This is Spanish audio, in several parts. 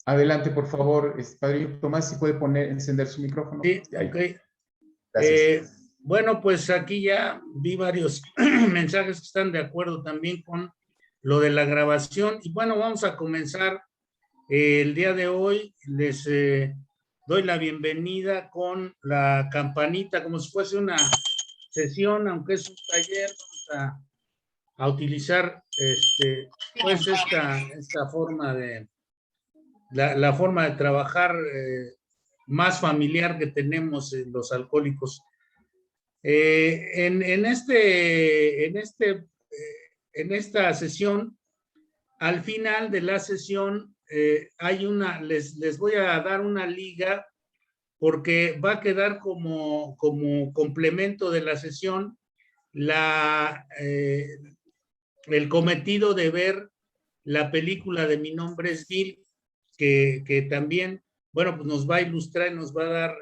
Adelante, por favor, Padre Tomás, si puede encender su micrófono. Sí, ahí. ok. Gracias. Bueno, pues aquí ya vi varios mensajes que están de acuerdo también con lo de la grabación. Y bueno, vamos a comenzar el día de hoy. Les doy la bienvenida con la campanita, como si fuese una sesión, aunque es un taller. Vamos a utilizar pues esta forma de la forma de trabajar más familiar que tenemos en los alcohólicos. En esta sesión, al final de la sesión, les voy a dar una liga porque va a quedar como complemento de la sesión el cometido de ver la película de Mi nombre es Bill, que también, bueno, pues nos va a ilustrar y nos va a dar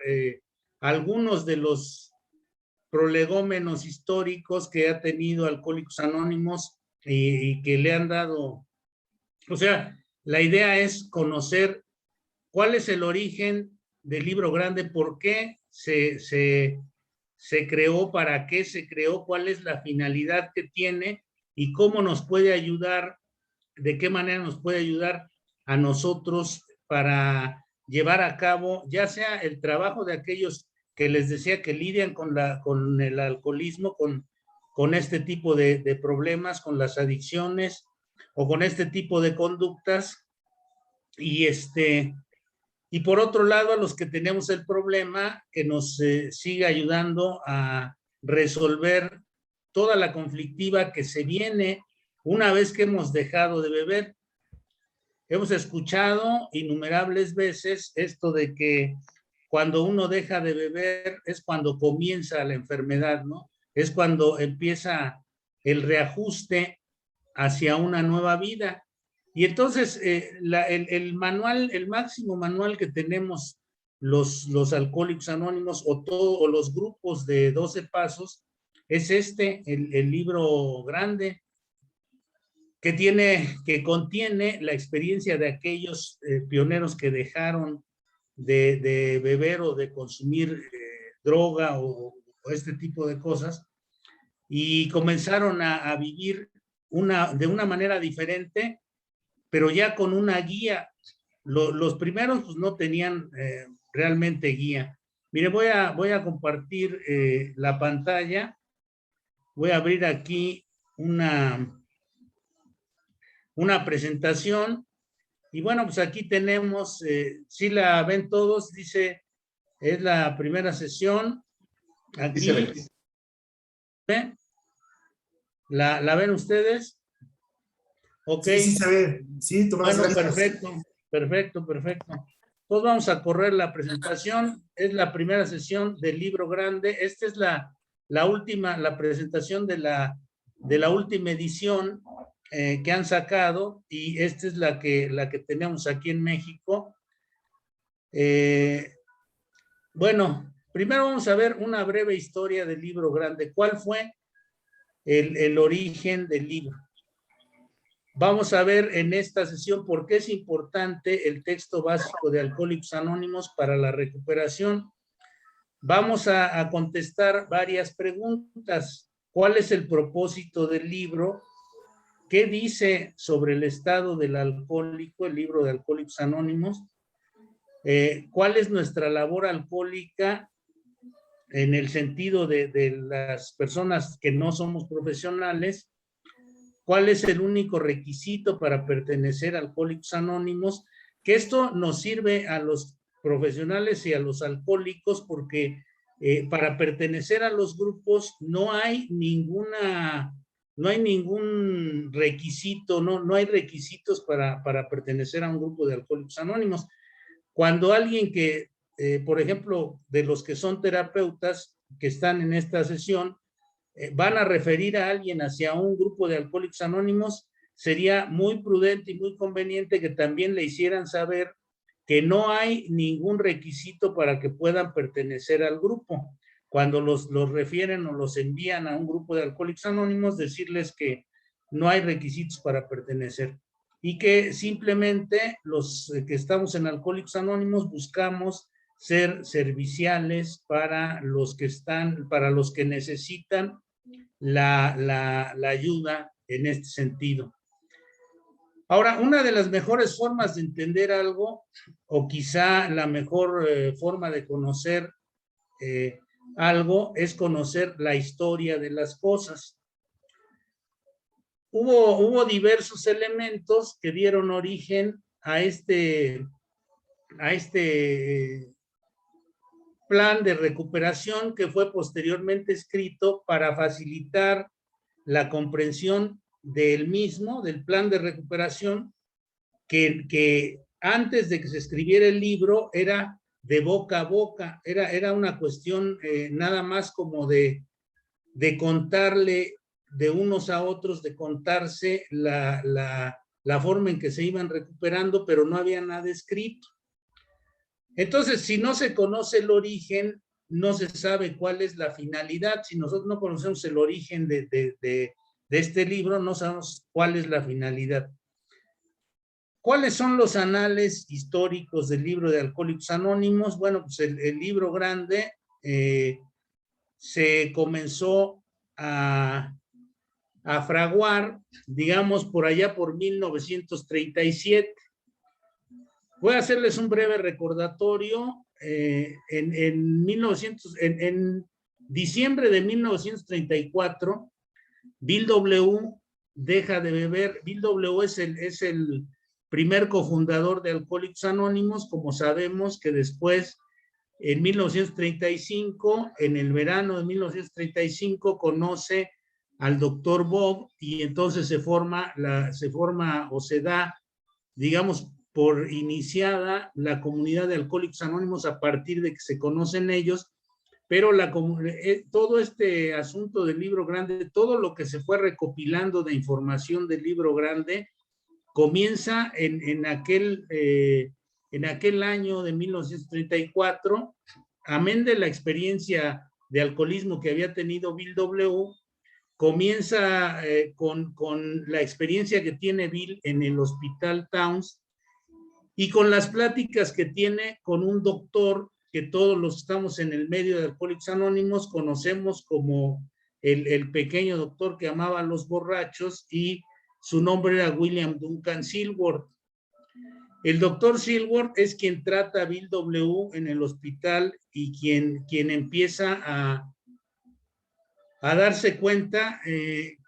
algunos de los prolegómenos históricos que ha tenido Alcohólicos Anónimos y que le han dado, o sea, la idea es conocer cuál es el origen del Libro Grande, por qué se creó, para qué se creó, cuál es la finalidad que tiene y cómo nos puede ayudar, de qué manera nos puede ayudar a nosotros para llevar a cabo, ya sea el trabajo de aquellos que les decía que lidian con el alcoholismo, con este tipo de problemas, con las adicciones o con este tipo de conductas, y por otro lado a los que tenemos el problema, que nos siga ayudando a resolver toda la conflictiva que se viene una vez que hemos dejado de beber. Hemos escuchado innumerables veces esto de que cuando uno deja de beber es cuando comienza la enfermedad, ¿no? Es cuando empieza el reajuste hacia una nueva vida. Y entonces el manual, el máximo manual que tenemos los Alcohólicos Anónimos o los grupos de 12 pasos es el libro grande, que contiene la experiencia de aquellos pioneros que dejaron de beber o de consumir droga o este tipo de cosas y comenzaron a vivir de una manera diferente, pero ya con una guía. Los primeros pues, no tenían realmente guía. Mire, voy a compartir la pantalla. Voy a abrir aquí una presentación. Y bueno, pues aquí tenemos, si la ven todos, dice, es la primera sesión. Aquí, ¿ven? ¿La ven ustedes? Ok. Sí, sí se ve. Sí, Tomás, bueno, gracias. perfecto. Pues vamos a correr la presentación. Es la primera sesión del Libro Grande. Esta es la última, la presentación de la última edición que han sacado, y esta es la que tenemos aquí en México. Bueno, primero vamos a ver una breve historia del Libro Grande. ¿Cuál fue el origen del libro? Vamos a ver en esta sesión por qué es importante el texto básico de Alcohólicos Anónimos para la recuperación. Vamos a contestar varias preguntas. ¿Cuál es el propósito del libro? ¿Qué dice sobre el estado del alcohólico, el libro de Alcohólicos Anónimos? ¿Cuál es nuestra labor alcohólica en el sentido de las personas que no somos profesionales? ¿Cuál es el único requisito para pertenecer a Alcohólicos Anónimos? Que esto nos sirve a los profesionales y a los alcohólicos porque para pertenecer a los grupos no hay ningún requisito, no hay requisitos para pertenecer a un grupo de Alcohólicos Anónimos. Cuando alguien que, por ejemplo, de los que son terapeutas que están en esta sesión, van a referir a alguien hacia un grupo de Alcohólicos Anónimos, sería muy prudente y muy conveniente que también le hicieran saber que no hay ningún requisito para que puedan pertenecer al grupo. Cuando los refieren o los envían a un grupo de Alcohólicos Anónimos, decirles que no hay requisitos para pertenecer. y que simplemente los que estamos en Alcohólicos Anónimos buscamos ser serviciales para los que necesitan la ayuda en este sentido. Ahora, una de las mejores formas de entender algo, o quizá la mejor forma de conocer algo, es conocer la historia de las cosas. Hubo diversos elementos que dieron origen a este plan de recuperación que fue posteriormente escrito para facilitar la comprensión del mismo, del plan de recuperación, que antes de que se escribiera el libro era de boca a boca, era una cuestión nada más como de contarle de unos a otros, de contarse la forma en que se iban recuperando, pero no había nada escrito. Entonces, si no se conoce el origen, no se sabe cuál es la finalidad. Si nosotros no conocemos el origen de este libro, no sabemos cuál es la finalidad. ¿Cuáles son los anales históricos del libro de Alcohólicos Anónimos? Bueno, pues el libro grande se comenzó a fraguar, digamos, por allá por 1937. Voy a hacerles un breve recordatorio. En diciembre de 1934, Bill W. deja de beber. Bill W. es el primer cofundador de Alcohólicos Anónimos. Como sabemos que después, en 1935, en el verano de 1935, conoce al doctor Bob y entonces se da, digamos, por iniciada la comunidad de Alcohólicos Anónimos a partir de que se conocen ellos, pero todo este asunto del libro grande, todo lo que se fue recopilando de información del libro grande, comienza en aquel año de 1934, amén de la experiencia de alcoholismo que había tenido Bill W., comienza con la experiencia que tiene Bill en el Hospital Towns y con las pláticas que tiene con un doctor que todos los que estamos en el medio de Alcohólicos Anónimos conocemos como el pequeño doctor que amaba a los borrachos, y su nombre era William Duncan Silworth. El doctor Silworth es quien trata a Bill W. en el hospital y quien empieza a darse cuenta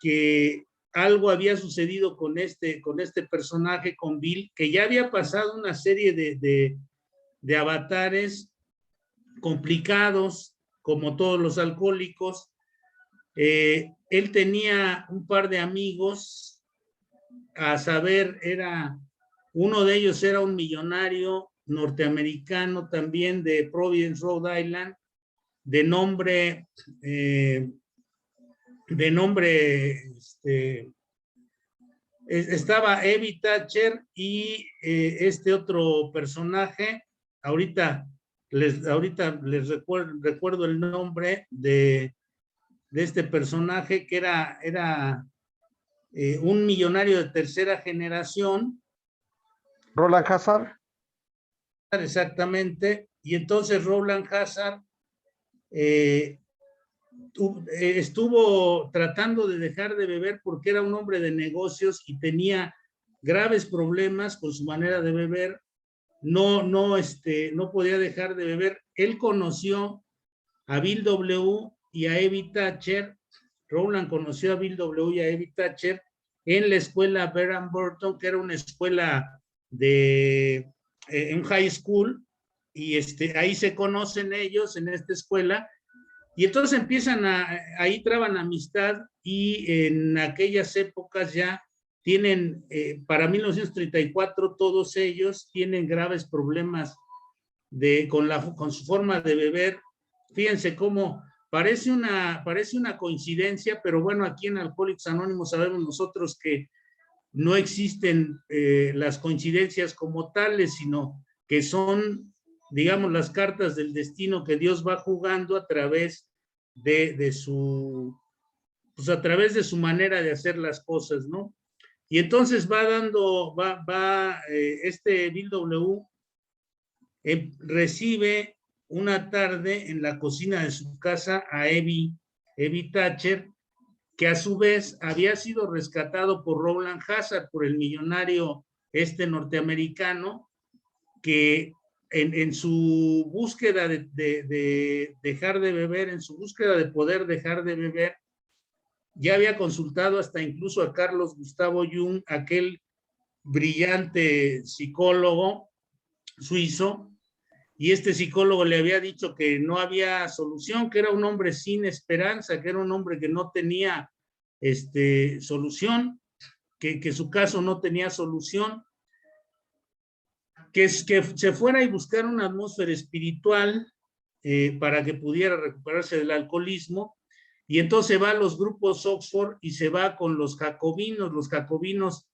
que algo había sucedido con este personaje, con Bill, que ya había pasado una serie de avatares complicados, como todos los alcohólicos. Él tenía un par de amigos, a saber, uno de ellos era un millonario norteamericano también de Providence, Rhode Island, de nombre estaba Evie Thatcher, y este otro personaje, ahorita les recuerdo el nombre de este personaje, que era un millonario de tercera generación. Roland Hazard. Exactamente. Y entonces Roland Hazard estuvo tratando de dejar de beber porque era un hombre de negocios y tenía graves problemas con su manera de beber. No podía dejar de beber. Él conoció a Bill W. y a Evie Thatcher. Roland conoció a Bill W. y a Evie Thatcher en la escuela Beran Burton, que era una escuela en high school, y ahí se conocen ellos en esta escuela, y entonces empiezan ahí traban amistad, y en aquellas épocas ya tienen, para 1934, todos ellos tienen graves problemas con su forma de beber. Fíjense cómo parece una coincidencia, pero bueno, aquí en Alcohólicos Anónimos sabemos nosotros que no existen las coincidencias como tales, sino que son, digamos, las cartas del destino que Dios va jugando a través de su manera de hacer las cosas, ¿no? Y entonces este Bill W. Recibe una tarde en la cocina de su casa a Evie Thatcher, que a su vez había sido rescatado por Rowland Hazard, por el millonario norteamericano, que en su búsqueda de dejar de beber, en su búsqueda de poder dejar de beber, ya había consultado hasta incluso a Carlos Gustavo Jung, aquel brillante psicólogo suizo, y este psicólogo le había dicho que no había solución, que era un hombre sin esperanza, que era un hombre que no tenía solución, que su caso no tenía solución, que se fuera y buscar una atmósfera espiritual para que pudiera recuperarse del alcoholismo. Y entonces va a los grupos Oxford y se va con los jacobinos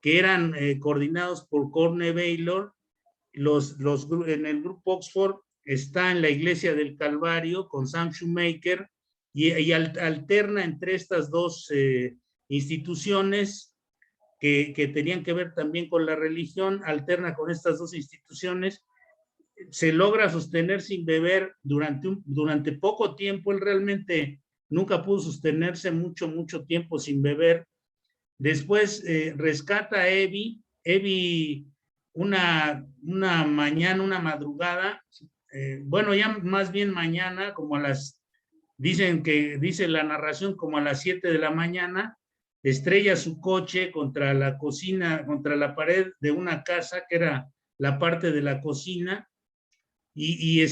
que eran coordinados por Corne Baylor. En el grupo Oxford está en la iglesia del Calvario con Sam Shoemaker y alterna entre estas dos instituciones que tenían que ver también con la religión, alterna con estas dos instituciones, se logra sostener sin beber durante poco tiempo. Él realmente nunca pudo sostenerse mucho tiempo sin beber. Después rescata a Evie una mañana, una madrugada, bueno, ya más bien mañana, como dice la narración, como a las 7 de la mañana, estrella su coche contra la cocina, contra la pared de una casa que era la parte de la cocina, y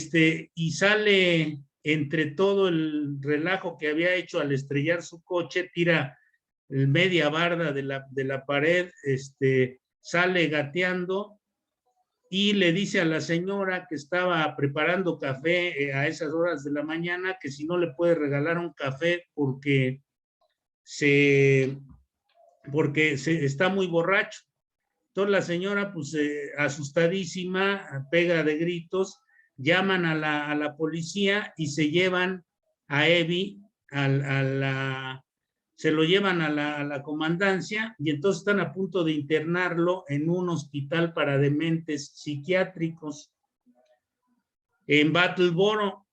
sale entre todo el relajo que había hecho al estrellar su coche, tira media barda de la pared, sale gateando y le dice a la señora que estaba preparando café a esas horas de la mañana que si no le puede regalar un café porque está muy borracho. Entonces la señora, pues asustadísima, pega de gritos, llaman a la policía y se llevan a Evie se lo llevan a la comandancia y entonces están a punto de internarlo en un hospital para dementes psiquiátricos en Battleboro.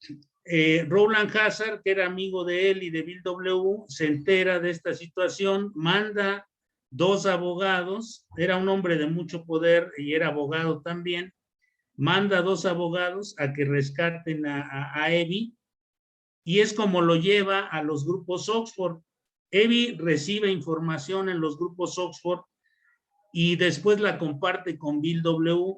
Rowland Hazard, que era amigo de él y de Bill W., se entera de esta situación, manda 2 abogados, era un hombre de mucho poder y era abogado también, manda 2 abogados a que rescaten a Evie, y es como lo lleva a los grupos Oxford. Evie recibe información en los grupos Oxford y después la comparte con Bill W.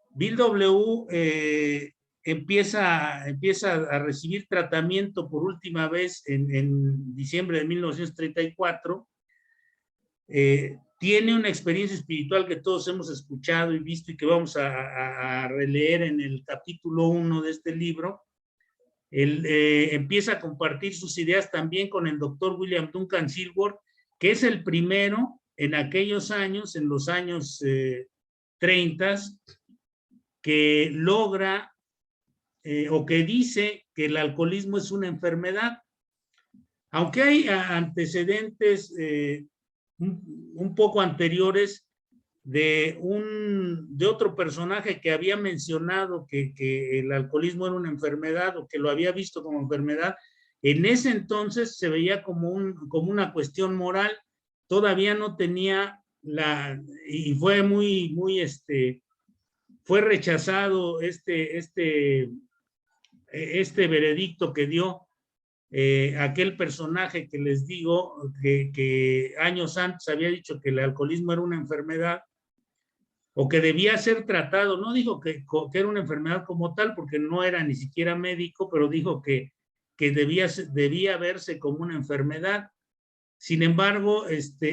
Bill W. Empieza a recibir tratamiento por última vez en diciembre de 1934. Tiene una experiencia espiritual que todos hemos escuchado y visto y que vamos a releer en el capítulo 1 de este libro. Él empieza a compartir sus ideas también con el doctor William Duncan Silworth, que es el primero en aquellos años, en los años 30, que logra o que dice que el alcoholismo es una enfermedad. Aunque hay antecedentes un poco anteriores de otro personaje que había mencionado que el alcoholismo era una enfermedad o que lo había visto como enfermedad, en ese entonces se veía como una cuestión moral, todavía no tenía y fue fue rechazado este veredicto que dio aquel personaje que les digo que años antes había dicho que el alcoholismo era una enfermedad o que debía ser tratado. No dijo que era una enfermedad como tal porque no era ni siquiera médico, pero dijo que debía verse como una enfermedad. Sin embargo,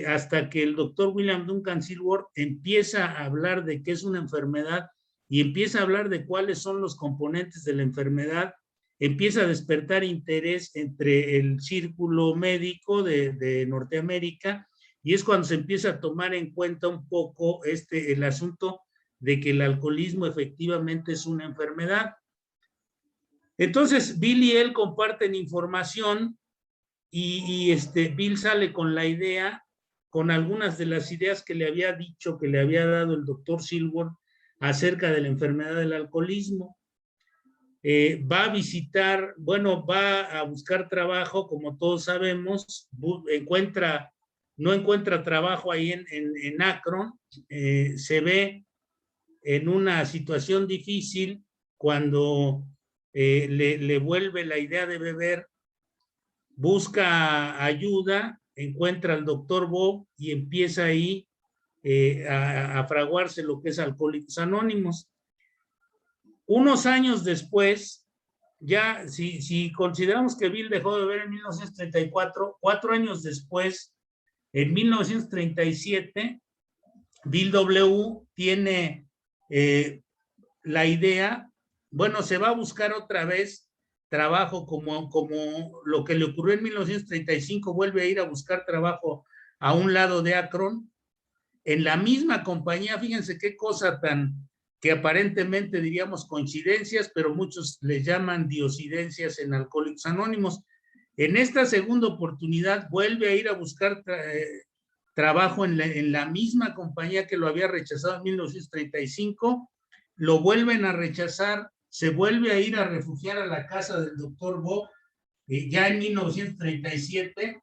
hasta que el doctor William Duncan Silworth empieza a hablar de qué es una enfermedad y empieza a hablar de cuáles son los componentes de la enfermedad, empieza a despertar interés entre el círculo médico de Norteamérica, y es cuando se empieza a tomar en cuenta un poco el asunto de que el alcoholismo efectivamente es una enfermedad. Entonces, Bill y él comparten información y Bill sale con la idea, con algunas de las ideas que le había dicho, que le había dado el doctor Silver acerca de la enfermedad del alcoholismo. Va a visitar, bueno, va a buscar trabajo, como todos sabemos, no encuentra trabajo ahí en Akron, se ve en una situación difícil cuando le vuelve la idea de beber, busca ayuda, encuentra al doctor Bob y empieza ahí a fraguarse lo que es Alcohólicos Anónimos. Unos años después, ya si consideramos que Bill dejó de beber en 1934, 4 años después, en 1937, Bill W. tiene la idea, bueno, se va a buscar otra vez trabajo como lo que le ocurrió en 1935, vuelve a ir a buscar trabajo a un lado de Akron, en la misma compañía. Fíjense qué cosa tan que aparentemente diríamos coincidencias, pero muchos les llaman diosidencias en Alcohólicos Anónimos. En esta segunda oportunidad vuelve a ir a buscar trabajo en la misma compañía que lo había rechazado en 1935, lo vuelven a rechazar, se vuelve a ir a refugiar a la casa del doctor Bob, ya en 1937,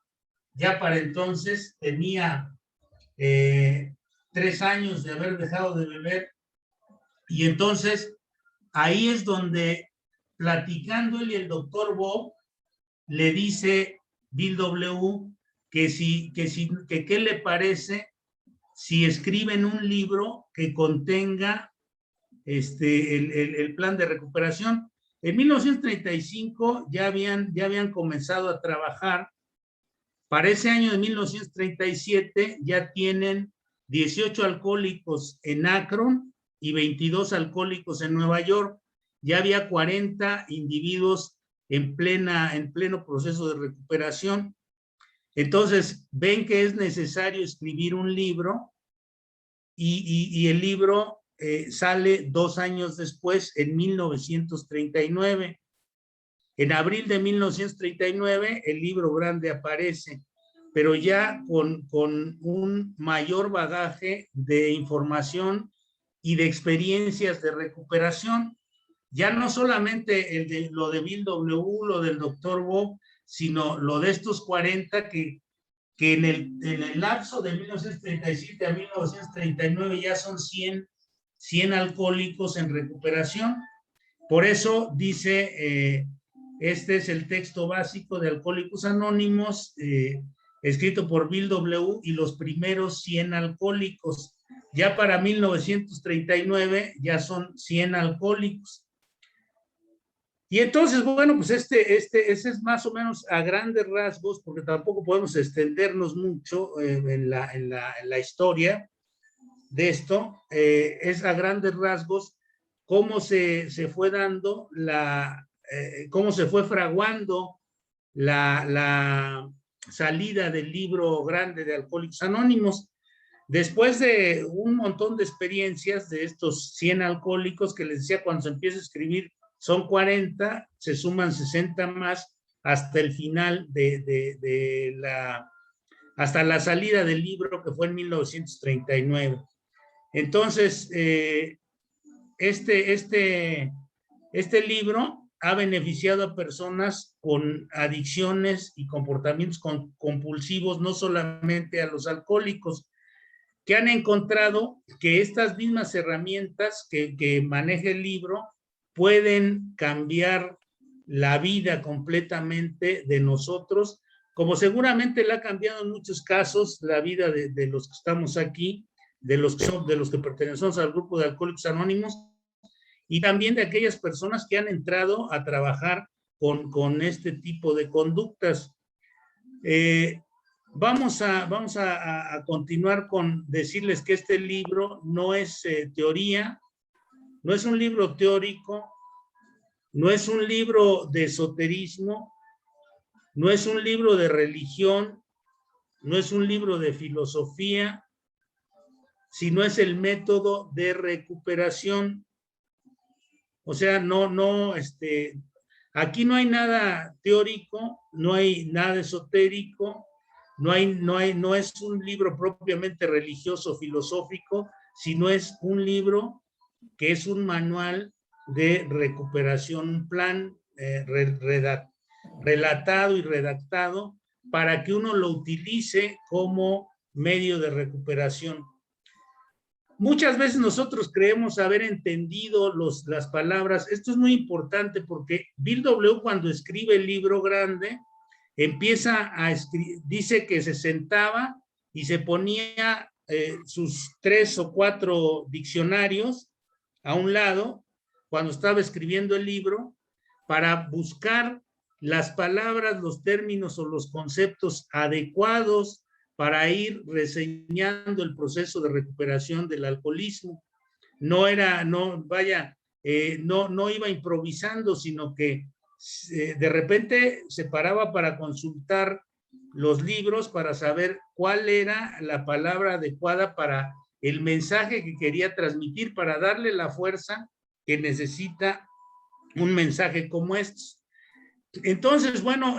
ya para entonces tenía 3 años de haber dejado de beber, y entonces ahí es donde, platicando él y el doctor Bob, le dice Bill W. que qué le parece si escriben un libro que contenga el plan de recuperación. En 1935 ya habían comenzado a trabajar. Para ese año de 1937 ya tienen 18 alcohólicos en Akron y 22 alcohólicos en Nueva York. Ya había 40 individuos en pleno proceso de recuperación. Entonces ven que es necesario escribir un libro y el libro sale 2 años después, en 1939. En abril de 1939 el libro grande aparece, pero ya con un mayor bagaje de información y de experiencias de recuperación. Ya no solamente lo de Bill W., lo del doctor Bob, sino lo de estos 40 que en el lapso de 1937 a 1939 ya son 100 alcohólicos en recuperación. Por eso dice, este es el texto básico de Alcohólicos Anónimos, escrito por Bill W. y los primeros 100 alcohólicos. Ya para 1939 ya son 100 alcohólicos. Y entonces, bueno, pues ese es más o menos a grandes rasgos, porque tampoco podemos extendernos mucho en la historia de esto. Es a grandes rasgos cómo se fue dando cómo se fue fraguando la salida del libro grande de Alcohólicos Anónimos. Después de un montón de experiencias de estos 100 alcohólicos, que les decía, cuando se empieza a escribir son 40, se suman 60 más hasta el final hasta la salida del libro, que fue en 1939. Entonces, este libro ha beneficiado a personas con adicciones y comportamientos compulsivos, no solamente a los alcohólicos, que han encontrado que estas mismas herramientas que maneja el libro pueden cambiar la vida completamente de nosotros, como seguramente la ha cambiado en muchos casos la vida de los que estamos aquí, de los que pertenecemos al grupo de Alcohólicos Anónimos, y también de aquellas personas que han entrado a trabajar con este tipo de conductas. Vamos a continuar con decirles que este libro no es teoría, no es un libro teórico, no es un libro de esoterismo, no es un libro de religión, no es un libro de filosofía, sino es el método de recuperación. O sea, aquí no hay nada teórico, no hay nada esotérico, no es un libro propiamente religioso, filosófico, sino es un libro que es un manual de recuperación, un plan relatado y redactado para que uno lo utilice como medio de recuperación. Muchas veces nosotros creemos haber entendido las palabras. Esto es muy importante porque Bill W. cuando escribe el libro grande, empieza a escribir, dice que se sentaba y se ponía sus 3 o 4 diccionarios a un lado cuando estaba escribiendo el libro para buscar las palabras, los términos o los conceptos adecuados para ir reseñando el proceso de recuperación del alcoholismo. No iba improvisando, sino que de repente se paraba para consultar los libros para saber cuál era la palabra adecuada para el mensaje que quería transmitir, para darle la fuerza que necesita un mensaje como este. Entonces, bueno,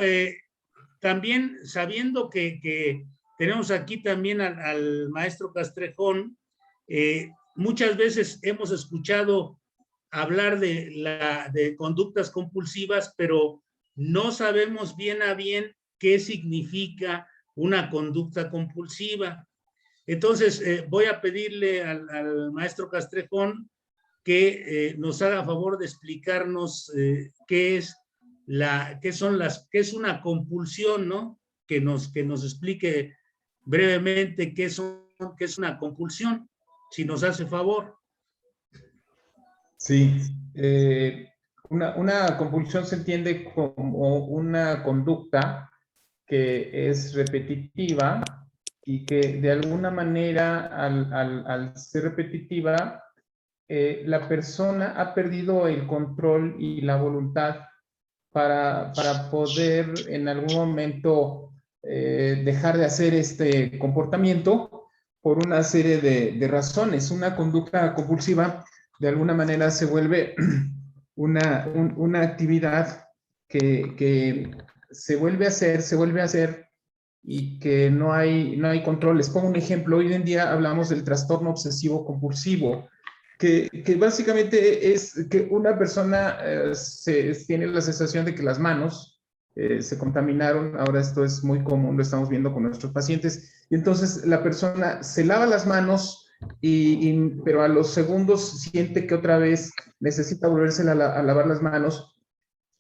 también sabiendo que tenemos aquí también al maestro Castrejón, muchas veces hemos escuchado hablar de conductas compulsivas, pero no sabemos bien a bien qué significa una conducta compulsiva. Entonces, voy a pedirle al maestro Castrejón que nos haga favor de explicarnos qué es una compulsión, ¿no? Que nos explique brevemente qué es una compulsión, si nos hace favor. Sí, una compulsión se entiende como una conducta que es repetitiva y que de alguna manera al ser repetitiva, la persona ha perdido el control y la voluntad para poder en algún momento dejar de hacer este comportamiento por una serie de razones. Una conducta compulsiva de alguna manera se vuelve una actividad que se vuelve a hacer y que no hay control. Les pongo un ejemplo. Hoy en día hablamos del trastorno obsesivo compulsivo, que básicamente es que una persona tiene la sensación de que las manos se contaminaron. Ahora esto es muy común, lo estamos viendo con nuestros pacientes. Y entonces la persona se lava las manos, pero a los segundos siente que otra vez necesita volverse a lavar las manos.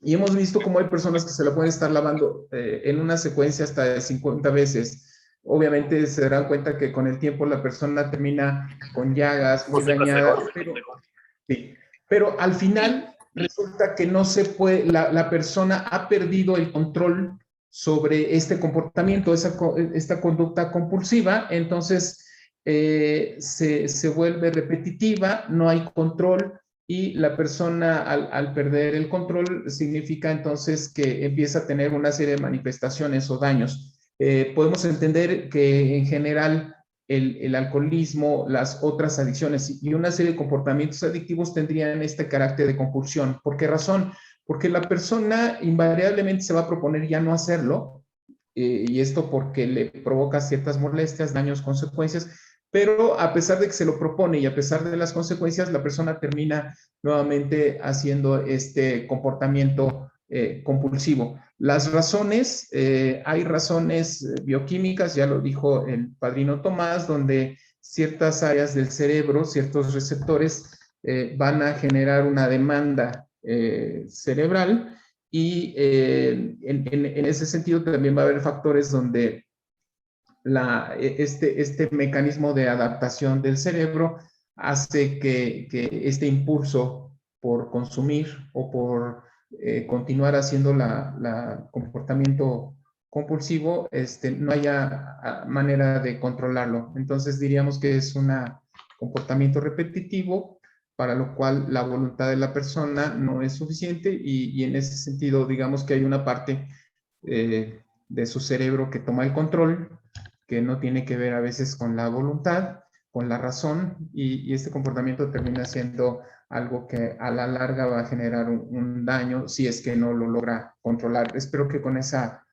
Y hemos visto cómo hay personas que se la pueden estar lavando en una secuencia hasta de 50 veces. Obviamente se darán cuenta que con el tiempo la persona termina con llagas muy dañadas, pero al final resulta que no se puede, la persona ha perdido el control sobre este comportamiento, esta conducta compulsiva. Entonces se vuelve repetitiva, no hay control, y la persona al perder el control significa entonces que empieza a tener una serie de manifestaciones o daños. Podemos entender que en general el alcoholismo, las otras adicciones y una serie de comportamientos adictivos tendrían este carácter de compulsión. ¿Por qué razón? Porque la persona invariablemente se va a proponer ya no hacerlo, y esto porque le provoca ciertas molestias, daños, consecuencias, pero a pesar de que se lo propone y a pesar de las consecuencias, la persona termina nuevamente haciendo este comportamiento compulsivo. Las razones, hay razones bioquímicas, ya lo dijo el padrino Tomás, donde ciertas áreas del cerebro, ciertos receptores van a generar una demanda cerebral, y en ese sentido también va a haber factores donde este mecanismo de adaptación del cerebro hace que este impulso por consumir o por continuar haciendo la comportamiento compulsivo, no haya manera de controlarlo. Entonces diríamos que es un comportamiento repetitivo para lo cual la voluntad de la persona no es suficiente, y en ese sentido digamos que hay una parte de su cerebro que toma el control, que no tiene que ver a veces con la voluntad, con la razón, y este comportamiento termina siendo algo que a la larga va a generar un daño si es que no lo logra controlar. Espero que con esa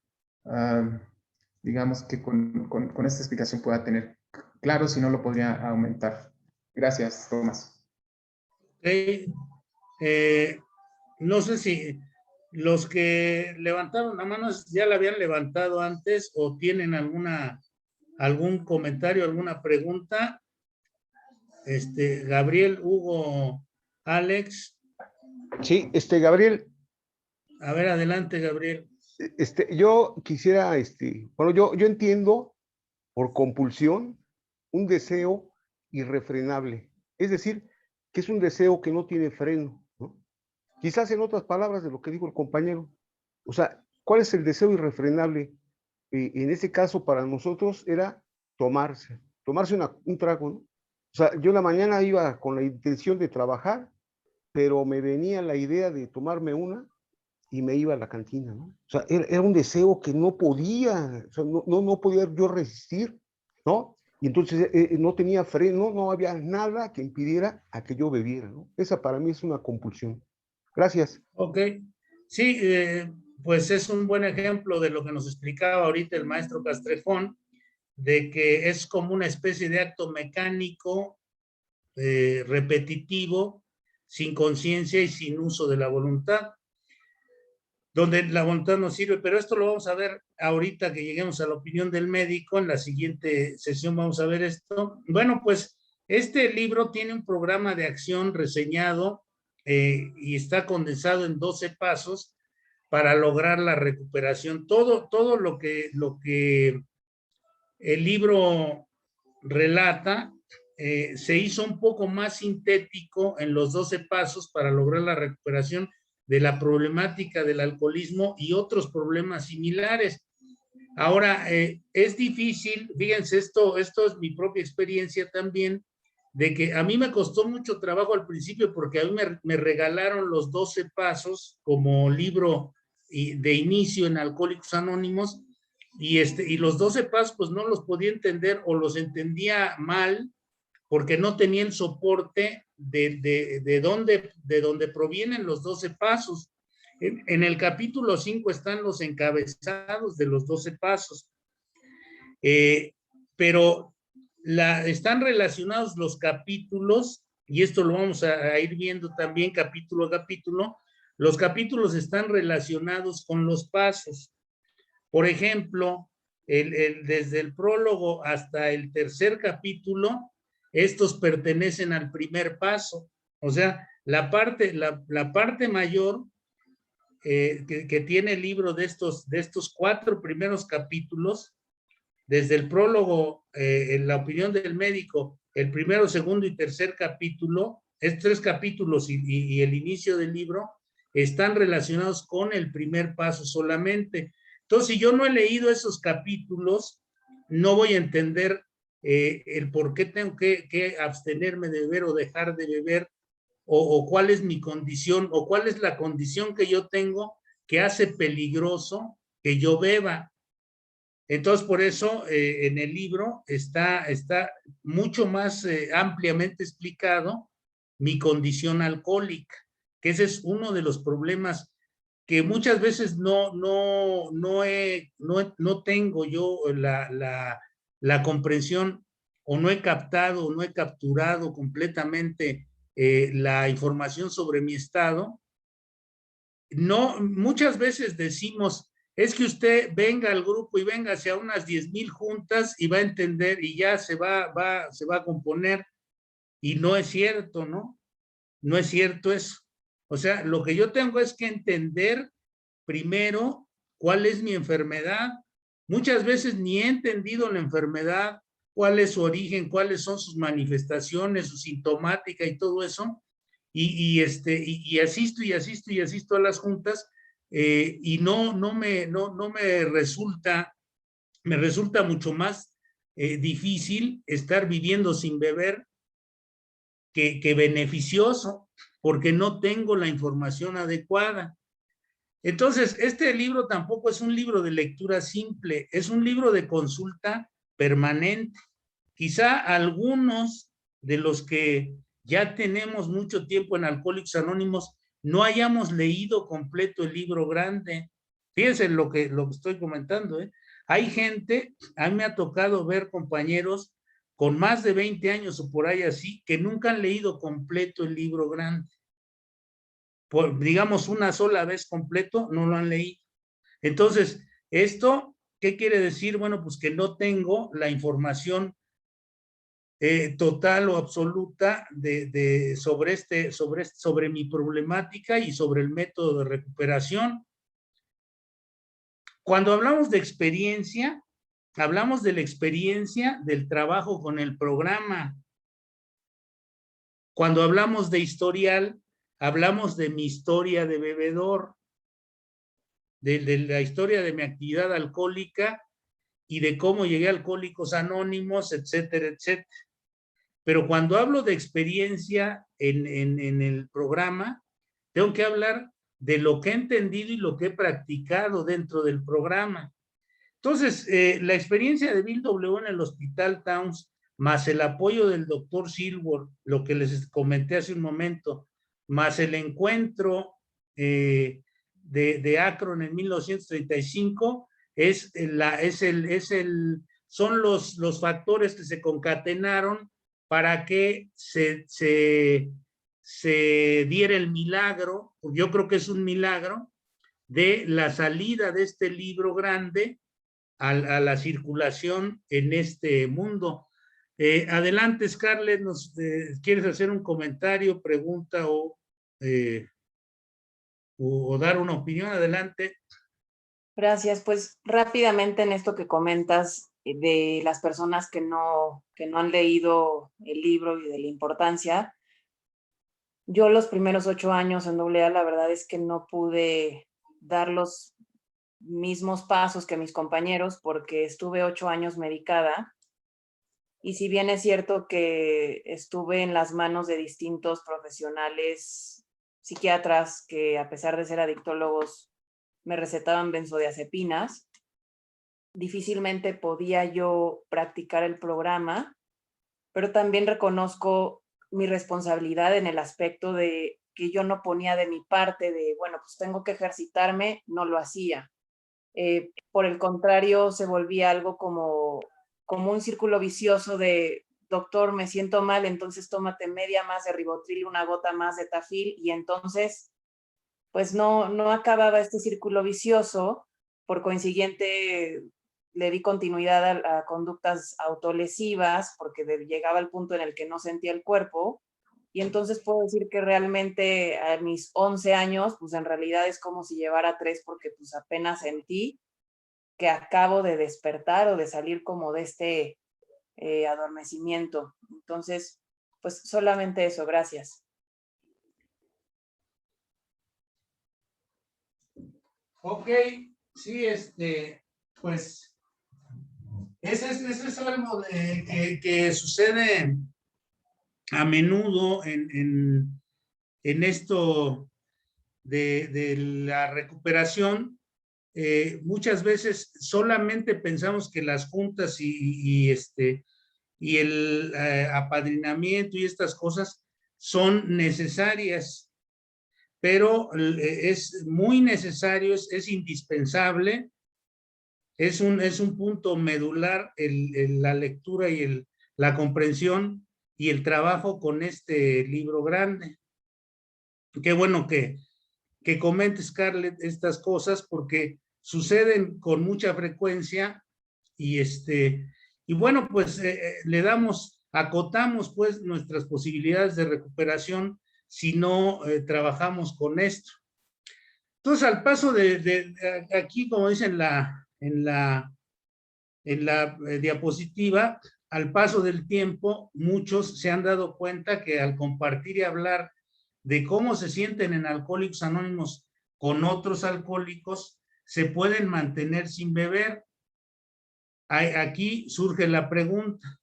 digamos que con esta explicación pueda tener claro, si no lo podría aumentar. Gracias, Tomás. Okay. No sé si los que levantaron la mano ya la habían levantado antes o tienen algún comentario, alguna pregunta. Gabriel, Hugo, Alex. Sí, Gabriel, A ver, adelante, Gabriel. yo quisiera, bueno, yo entiendo por compulsión un deseo irrefrenable. Es decir, que es un deseo que no tiene freno, ¿no? Quizás en otras palabras de lo que dijo el compañero. O sea, ¿cuál es el deseo irrefrenable? En ese caso, para nosotros era tomarse un trago, ¿no? O sea, yo en la mañana iba con la intención de trabajar, pero me venía la idea de tomarme una y me iba a la cantina, ¿no? O sea, era un deseo que no podía, o sea, no podía yo resistir, ¿no? Y entonces no tenía freno, no había nada que impidiera a que yo bebiera, ¿no? Esa para mí es una compulsión. Gracias. Ok. Sí, pues es un buen ejemplo de lo que nos explicaba ahorita el maestro Castrejón, de que es como una especie de acto mecánico, repetitivo, sin conciencia y sin uso de la voluntad, donde la voluntad no sirve, pero esto lo vamos a ver ahorita que lleguemos a la opinión del médico. En la siguiente sesión vamos a ver esto. Bueno, pues este libro tiene un programa de acción reseñado y está condensado en 12 pasos para lograr la recuperación. Todo lo que el libro relata se hizo un poco más sintético en los 12 pasos para lograr la recuperación de la problemática del alcoholismo y otros problemas similares. Ahora, es difícil, fíjense, esto es mi propia experiencia también, de que a mí me costó mucho trabajo al principio porque a mí me regalaron los 12 pasos como libro de inicio en Alcohólicos Anónimos y los 12 pasos pues no los podía entender o los entendía mal porque no tenía el soporte de dónde provienen los 12 pasos. En el capítulo 5 están los encabezados de los 12 pasos, pero están relacionados los capítulos, y esto lo vamos a ir viendo también capítulo a capítulo. Los capítulos están relacionados con los pasos. Por ejemplo, desde el prólogo hasta el tercer capítulo, estos pertenecen al primer paso. O sea, la parte mayor que tiene el libro de estos 4 primeros capítulos, desde el prólogo, en la opinión del médico, el primero, segundo y tercer capítulo, estos 3 capítulos y el inicio del libro, están relacionados con el primer paso solamente. Entonces, si yo no he leído esos capítulos, no voy a entender el por qué tengo que abstenerme de beber o dejar de beber, o cuál es mi condición, o cuál es la condición que yo tengo que hace peligroso que yo beba. Entonces, por eso en el libro está mucho más ampliamente explicado mi condición alcohólica, que ese es uno de los problemas que muchas veces no tengo yo la comprensión, o no he captado, o no he capturado completamente la información sobre mi estado. No, muchas veces decimos, es que usted venga al grupo y venga hacia unas 10,000 juntas y va a entender y ya se va a componer, y no es cierto, ¿no? No es cierto eso. O sea, lo que yo tengo es que entender primero cuál es mi enfermedad. Muchas veces ni he entendido la enfermedad, cuál es su origen, cuáles son sus manifestaciones, su sintomática y todo eso. Y asisto a las juntas, y no me resulta, mucho más difícil estar viviendo sin beber que beneficioso, porque no tengo la información adecuada. Entonces, este libro tampoco es un libro de lectura simple, es un libro de consulta permanente. Quizá algunos de los que ya tenemos mucho tiempo en Alcohólicos Anónimos no hayamos leído completo el libro grande. Fíjense lo que estoy comentando, ¿eh? Hay gente, a mí me ha tocado ver compañeros con más de 20 años o por ahí así, que nunca han leído completo el libro grande. Digamos, una sola vez completo, no lo han leído. Entonces, ¿esto qué quiere decir? Bueno, pues que no tengo la información total o absoluta sobre mi problemática y sobre el método de recuperación. Cuando hablamos de experiencia, hablamos de la experiencia del trabajo con el programa. Cuando hablamos de historial, hablamos de mi historia de bebedor, de la historia de mi actividad alcohólica y de cómo llegué a Alcohólicos Anónimos, etcétera, etcétera. Pero cuando hablo de experiencia en el programa, tengo que hablar de lo que he entendido y lo que he practicado dentro del programa. Entonces, la experiencia de Bill W. en el Hospital Towns, más el apoyo del doctor Silver, lo que les comenté hace un momento, más el encuentro de Akron en 1935, son los factores que se concatenaron para que se diera el milagro, yo creo que es un milagro, de la salida de este libro grande a la circulación en este mundo. Adelante, Scarlett, ¿quieres hacer un comentario, pregunta o dar una opinión? Adelante. Gracias. Pues rápidamente en esto que comentas de las personas que no han leído el libro y de la importancia, yo los primeros 8 años en AA, la verdad es que no pude dar los mismos pasos que mis compañeros porque estuve 8 años medicada, y si bien es cierto que estuve en las manos de distintos profesionales psiquiatras que a pesar de ser adictólogos me recetaban benzodiazepinas, difícilmente podía yo practicar el programa, pero también reconozco mi responsabilidad en el aspecto de que yo no ponía de mi parte de, bueno, pues tengo que ejercitarme, no lo hacía. Por el contrario, se volvía algo como un círculo vicioso de, doctor, me siento mal, entonces tómate media más de Ribotril, una gota más de Tafil, y entonces, pues no acababa este círculo vicioso. Por consiguiente, le di continuidad a conductas autolesivas porque llegaba el punto en el que no sentía el cuerpo. Y entonces puedo decir que realmente a mis 11 años, pues en realidad es como si llevara 3 porque pues apenas sentí que acabo de despertar o de salir como de este adormecimiento. Entonces, pues solamente eso, gracias. Ok, sí, pues, eso es algo que sucede a menudo en esto de la recuperación. Muchas veces solamente pensamos que las juntas y el apadrinamiento y estas cosas son necesarias, pero es muy necesario, es indispensable, es un punto medular la lectura y la comprensión y el trabajo con este libro grande. Qué bueno que comentes, Scarlett, estas cosas porque suceden con mucha frecuencia y bueno, pues acotamos pues nuestras posibilidades de recuperación si no trabajamos con esto. Entonces, al paso de aquí, como dice en la diapositiva, al paso del tiempo, muchos se han dado cuenta que al compartir y hablar de cómo se sienten en Alcohólicos Anónimos con otros alcohólicos, se pueden mantener sin beber. Aquí surge la pregunta: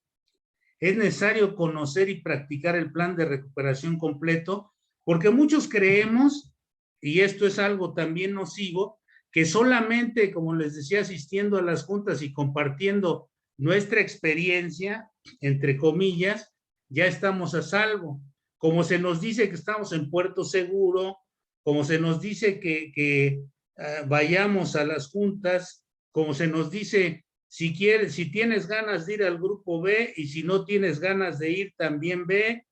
¿es necesario conocer y practicar el plan de recuperación completo? Porque muchos creemos, y esto es algo también nocivo, que solamente, como les decía, asistiendo a las juntas y compartiendo nuestra experiencia, entre comillas, ya estamos a salvo. Como se nos dice que estamos en puerto seguro, como se nos dice que vayamos a las juntas como se nos dice, si tienes ganas de ir al grupo B y si no tienes ganas de ir también ve.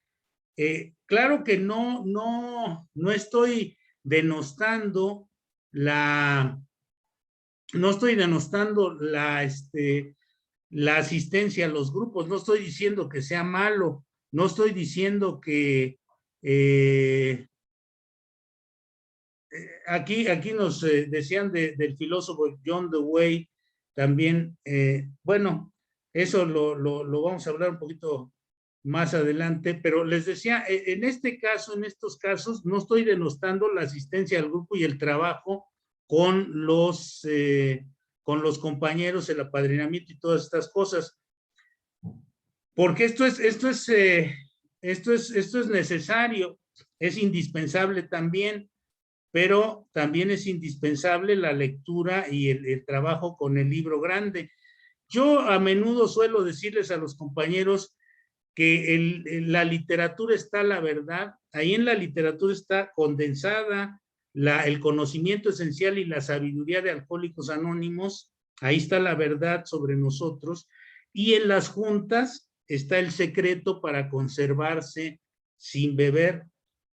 Claro que no estoy denostando la asistencia a los grupos, no estoy diciendo que sea malo, no estoy diciendo que aquí nos decían del filósofo John Dewey también, bueno, eso lo vamos a hablar un poquito más adelante, pero les decía, en estos casos, no estoy denostando la asistencia al grupo y el trabajo con los compañeros, el apadrinamiento y todas estas cosas, porque esto es necesario, es indispensable también, pero también es indispensable la lectura y el trabajo con el libro grande. Yo a menudo suelo decirles a los compañeros que en la literatura está la verdad, ahí en la literatura está condensada el conocimiento esencial y la sabiduría de Alcohólicos Anónimos, ahí está la verdad sobre nosotros, y en las juntas está el secreto para conservarse sin beber.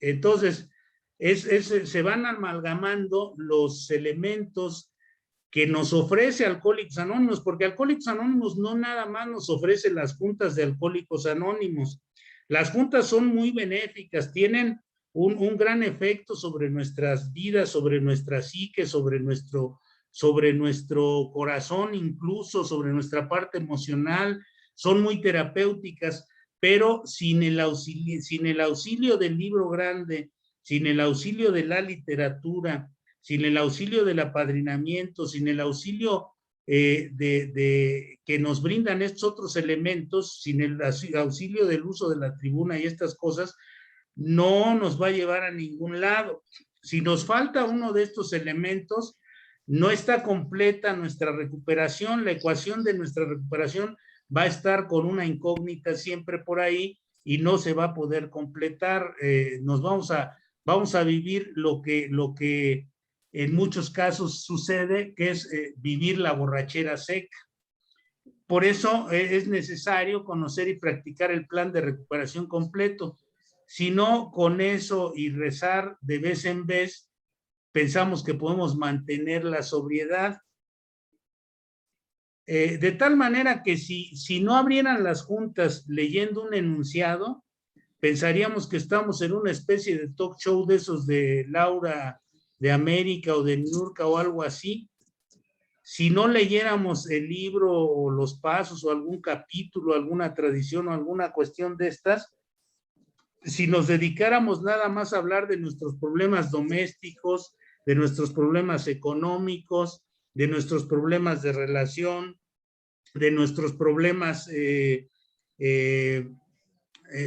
Entonces, se van amalgamando los elementos que nos ofrece Alcohólicos Anónimos, porque Alcohólicos Anónimos no nada más nos ofrece las juntas de Alcohólicos Anónimos. Las juntas son muy benéficas, tienen un gran efecto sobre nuestras vidas, sobre nuestra psique, sobre nuestro corazón, incluso sobre nuestra parte emocional, son muy terapéuticas, pero sin el auxilio del libro grande, sin el auxilio de la literatura, sin el auxilio del apadrinamiento, sin el auxilio que nos brindan estos otros elementos, sin el auxilio del uso de la tribuna y estas cosas, no nos va a llevar a ningún lado. Si nos falta uno de estos elementos, no está completa nuestra recuperación, la ecuación de nuestra recuperación va a estar con una incógnita siempre por ahí y no se va a poder completar. Nos vamos a vivir lo que en muchos casos sucede, que es vivir la borrachera seca. Por eso es necesario conocer y practicar el plan de recuperación completo. Si no, con eso y rezar de vez en vez, pensamos que podemos mantener la sobriedad. De tal manera que si no abrieran las juntas leyendo un enunciado, pensaríamos que estamos en una especie de talk show de esos de Laura de América o de Niurka o algo así. Si no leyéramos el libro o los pasos o algún capítulo, alguna tradición o alguna cuestión de estas, si nos dedicáramos nada más a hablar de nuestros problemas domésticos, de nuestros problemas económicos, de nuestros problemas de relación, de nuestros problemas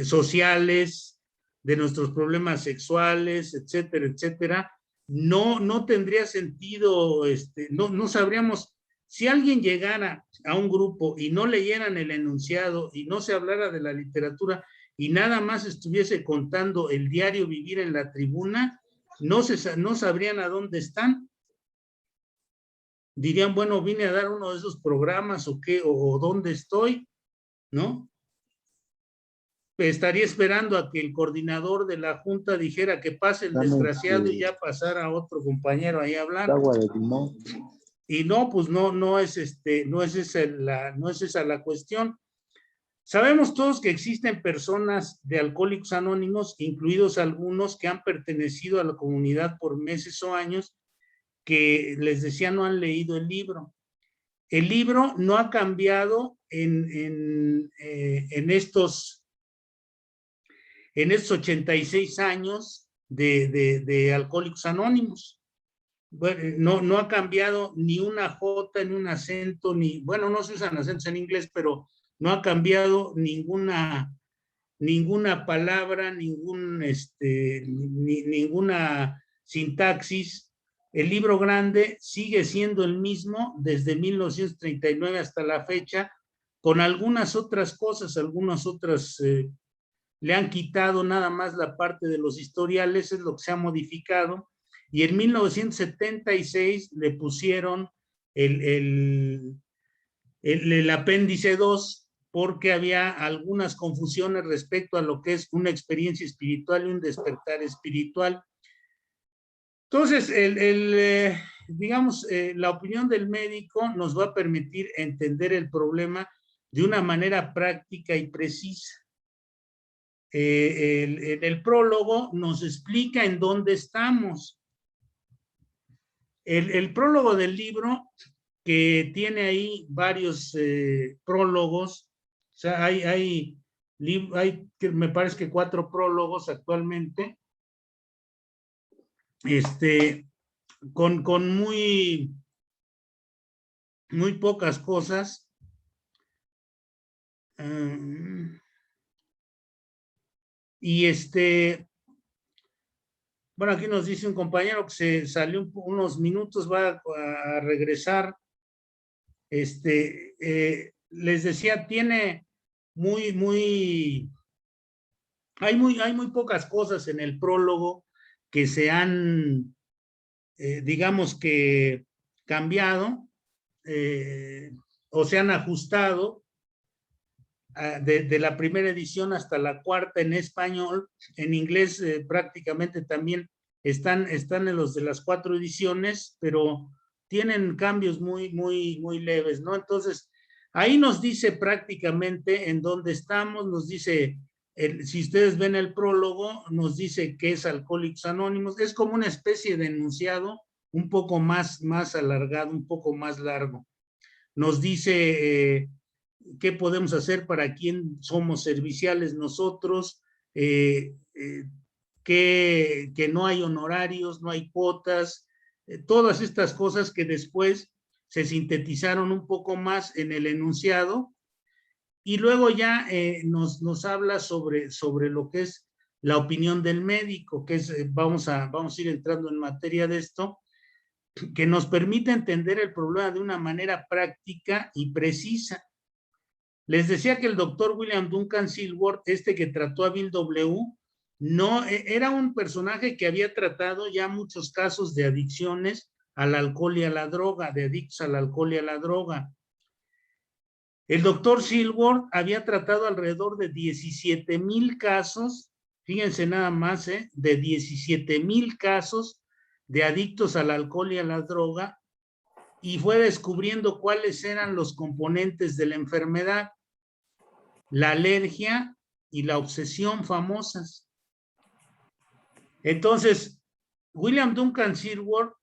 sociales, de nuestros problemas sexuales, etcétera, etcétera, no tendría sentido, no sabríamos, si alguien llegara a un grupo y no leyeran el enunciado y no se hablara de la literatura y nada más estuviese contando el diario vivir en la tribuna, no sabrían a dónde están. Dirían, bueno, vine a dar uno de esos programas o qué, o dónde estoy, ¿no? Estaría esperando a que el coordinador de la junta dijera que pase el desgraciado y ya pasara a otro compañero ahí a hablar. Agua de limón. Y no, pues no es esa la cuestión. Sabemos todos que existen personas de Alcohólicos Anónimos, incluidos algunos que han pertenecido a la comunidad por meses o años, que les decía no han leído el libro. El libro no ha cambiado en estos 86 años de Alcohólicos Anónimos. Bueno, no ha cambiado ni una J, ni un acento, bueno, no se usan acentos en inglés, pero no ha cambiado ninguna palabra, ninguna sintaxis. El libro grande sigue siendo el mismo desde 1939 hasta la fecha, con algunas otras cosas, le han quitado nada más la parte de los historiales, es lo que se ha modificado, y en 1976 le pusieron el apéndice 2, porque había algunas confusiones respecto a lo que es una experiencia espiritual y un despertar espiritual. Entonces, digamos, la opinión del médico nos va a permitir entender el problema de una manera práctica y precisa. En el prólogo nos explica en dónde estamos. El prólogo del libro, que tiene ahí varios prólogos, o sea, hay me parece que 4 prólogos actualmente, con muy pocas cosas. Y bueno, aquí nos dice un compañero que se salió unos minutos, va a regresar. Les decía, tiene hay muy pocas cosas en el prólogo que se han, digamos que, cambiado o se han ajustado de la primera edición hasta la cuarta en español. En inglés prácticamente también están en los de las 4 ediciones, pero tienen cambios muy leves, ¿no? Entonces, ahí nos dice prácticamente en dónde estamos, nos dice, si ustedes ven el prólogo, nos dice qué es Alcohólicos Anónimos. Es como una especie de enunciado un poco más alargado, un poco más largo. Nos dice qué podemos hacer, para quién somos serviciales nosotros, que no hay honorarios, no hay cuotas, todas estas cosas que después se sintetizaron un poco más en el enunciado, y luego ya nos habla sobre lo que es la opinión del médico, que es, vamos a ir entrando en materia de esto, que nos permite entender el problema de una manera práctica y precisa. Les decía que el doctor William Duncan Silworth, que trató a Bill W., no, era un personaje que había tratado ya muchos casos de adicciones al alcohol y a la droga, de adictos al alcohol y a la droga. El doctor Silworth había tratado alrededor de 17,000 casos, fíjense nada más, de 17,000 casos de adictos al alcohol y a la droga, y fue descubriendo cuáles eran los componentes de la enfermedad, la alergia y la obsesión famosas. Entonces, William Duncan Silworth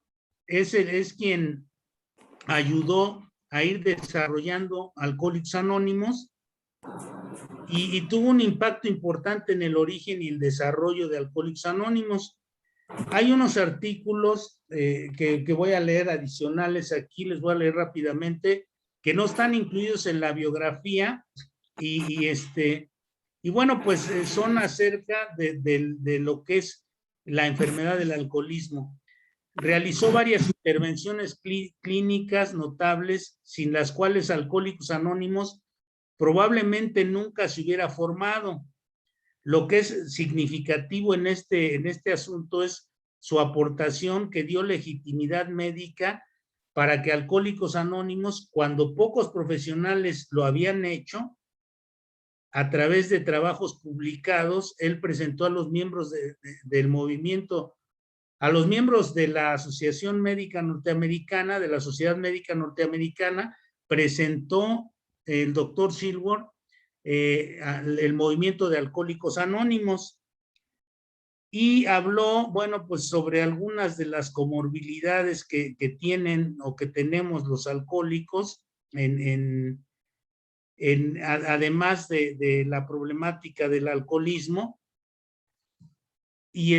es quien ayudó a ir desarrollando Alcohólicos Anónimos, y tuvo un impacto importante en el origen y el desarrollo de Alcohólicos Anónimos. Hay unos artículos que voy a leer adicionales aquí, les voy a leer rápidamente, que no están incluidos en la biografía, y bueno, pues son acerca de lo que es la enfermedad del alcoholismo. Realizó varias intervenciones clínicas notables, sin las cuales Alcohólicos Anónimos probablemente nunca se hubiera formado. Lo que es significativo en este asunto es su aportación, que dio legitimidad médica para que Alcohólicos Anónimos, cuando pocos profesionales lo habían hecho, a través de trabajos publicados, él presentó a los miembros del movimiento, a los miembros de la Asociación Médica Norteamericana, de la Sociedad Médica Norteamericana, presentó el doctor Silworth el movimiento de Alcohólicos Anónimos, y habló, bueno, pues sobre algunas de las comorbilidades que tienen o que tenemos los alcohólicos, además de la problemática del alcoholismo, y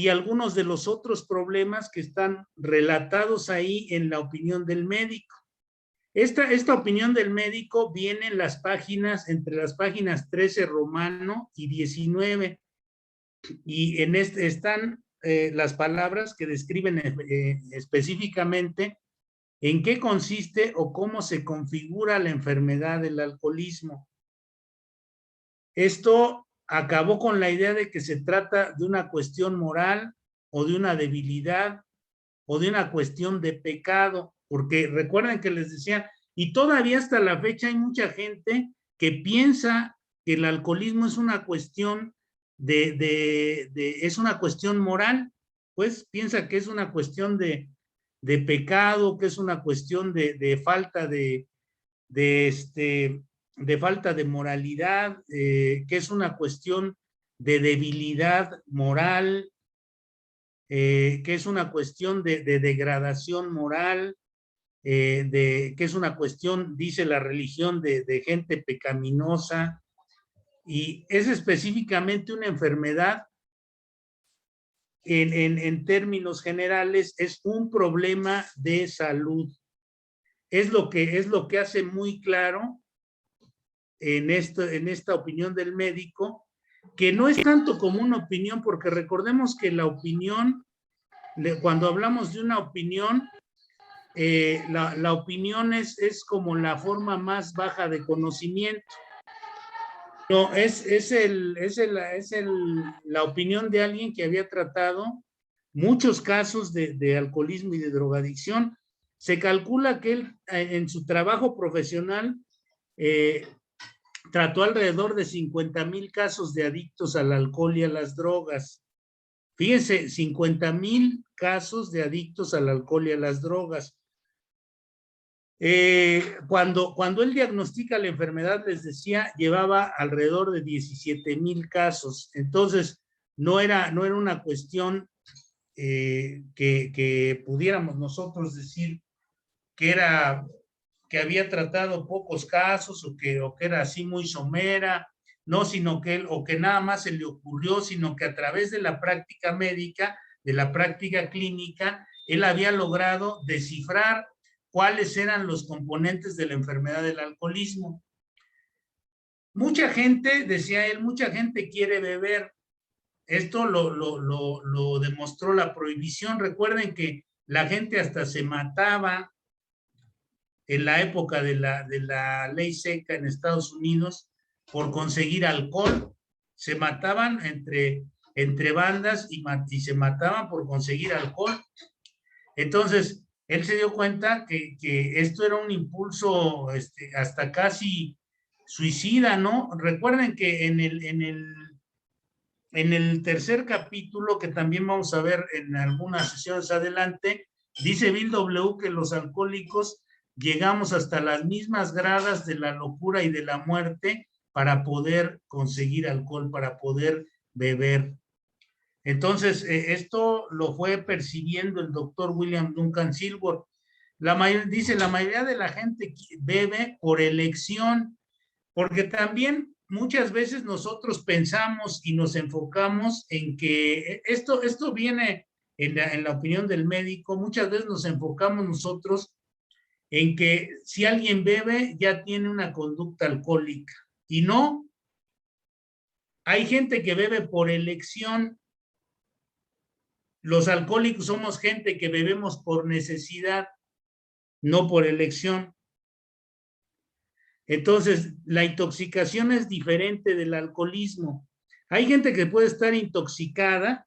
algunos de los otros problemas que están relatados ahí en la opinión del médico. Esta opinión del médico viene en las páginas, entre las páginas 13 romano y 19, y en están las palabras que describen específicamente en qué consiste o cómo se configura la enfermedad del alcoholismo. Esto acabó con la idea de que se trata de una cuestión moral o de una debilidad o de una cuestión de pecado. porque recuerden que les decía, y todavía hasta la fecha hay mucha gente que piensa que el alcoholismo es una cuestión es una cuestión moral, pues piensa que es una cuestión de pecado, que es una cuestión de falta de falta de moralidad, que es una cuestión de debilidad moral, que es una cuestión de degradación moral, que es una cuestión, dice la religión, de gente pecaminosa, y es específicamente una enfermedad. En términos generales, es un problema de salud. Es lo que hace muy claro en esta opinión del médico, que no es tanto como una opinión, porque recordemos que la opinión, cuando hablamos de una opinión, la opinión es como la forma más baja de conocimiento. No, es la opinión de alguien que había tratado muchos casos de alcoholismo y de drogadicción. Se calcula que él en su trabajo profesional trató alrededor de 50,000 casos de adictos al alcohol y a las drogas. Fíjense, 50,000 casos de adictos al alcohol y a las drogas. Cuando él diagnostica la enfermedad, les decía, llevaba alrededor de 17,000 casos. Entonces, no era una cuestión que pudiéramos nosotros decir que había tratado pocos casos o que era así muy somera, no, sino que que nada más se le ocurrió, sino que a través de la práctica médica, de la práctica clínica, él había logrado descifrar cuáles eran los componentes de la enfermedad del alcoholismo. Mucha gente, decía él, mucha gente quiere beber. Esto lo demostró la prohibición. Recuerden que la gente hasta se mataba en la época de la ley seca en Estados Unidos por conseguir alcohol. Se mataban entre bandas y se mataban por conseguir alcohol. Entonces, él se dio cuenta que esto era un impulso hasta casi suicida, ¿no? Recuerden que en el tercer capítulo, que también vamos a ver en algunas sesiones adelante, dice Bill W. que los alcohólicos llegamos hasta las mismas gradas de la locura y de la muerte para poder conseguir alcohol, para poder beber. Entonces, esto lo fue percibiendo el doctor William Duncan Silver. Dice, la mayoría de la gente bebe por elección, porque también muchas veces nosotros pensamos y nos enfocamos en que esto viene en la opinión del médico. Muchas veces nos enfocamos nosotros en que si alguien bebe ya tiene una conducta alcohólica, y no. Hay gente que bebe por elección. Los alcohólicos somos gente que bebemos por necesidad, no por elección. Entonces, la intoxicación es diferente del alcoholismo. Hay gente que puede estar intoxicada,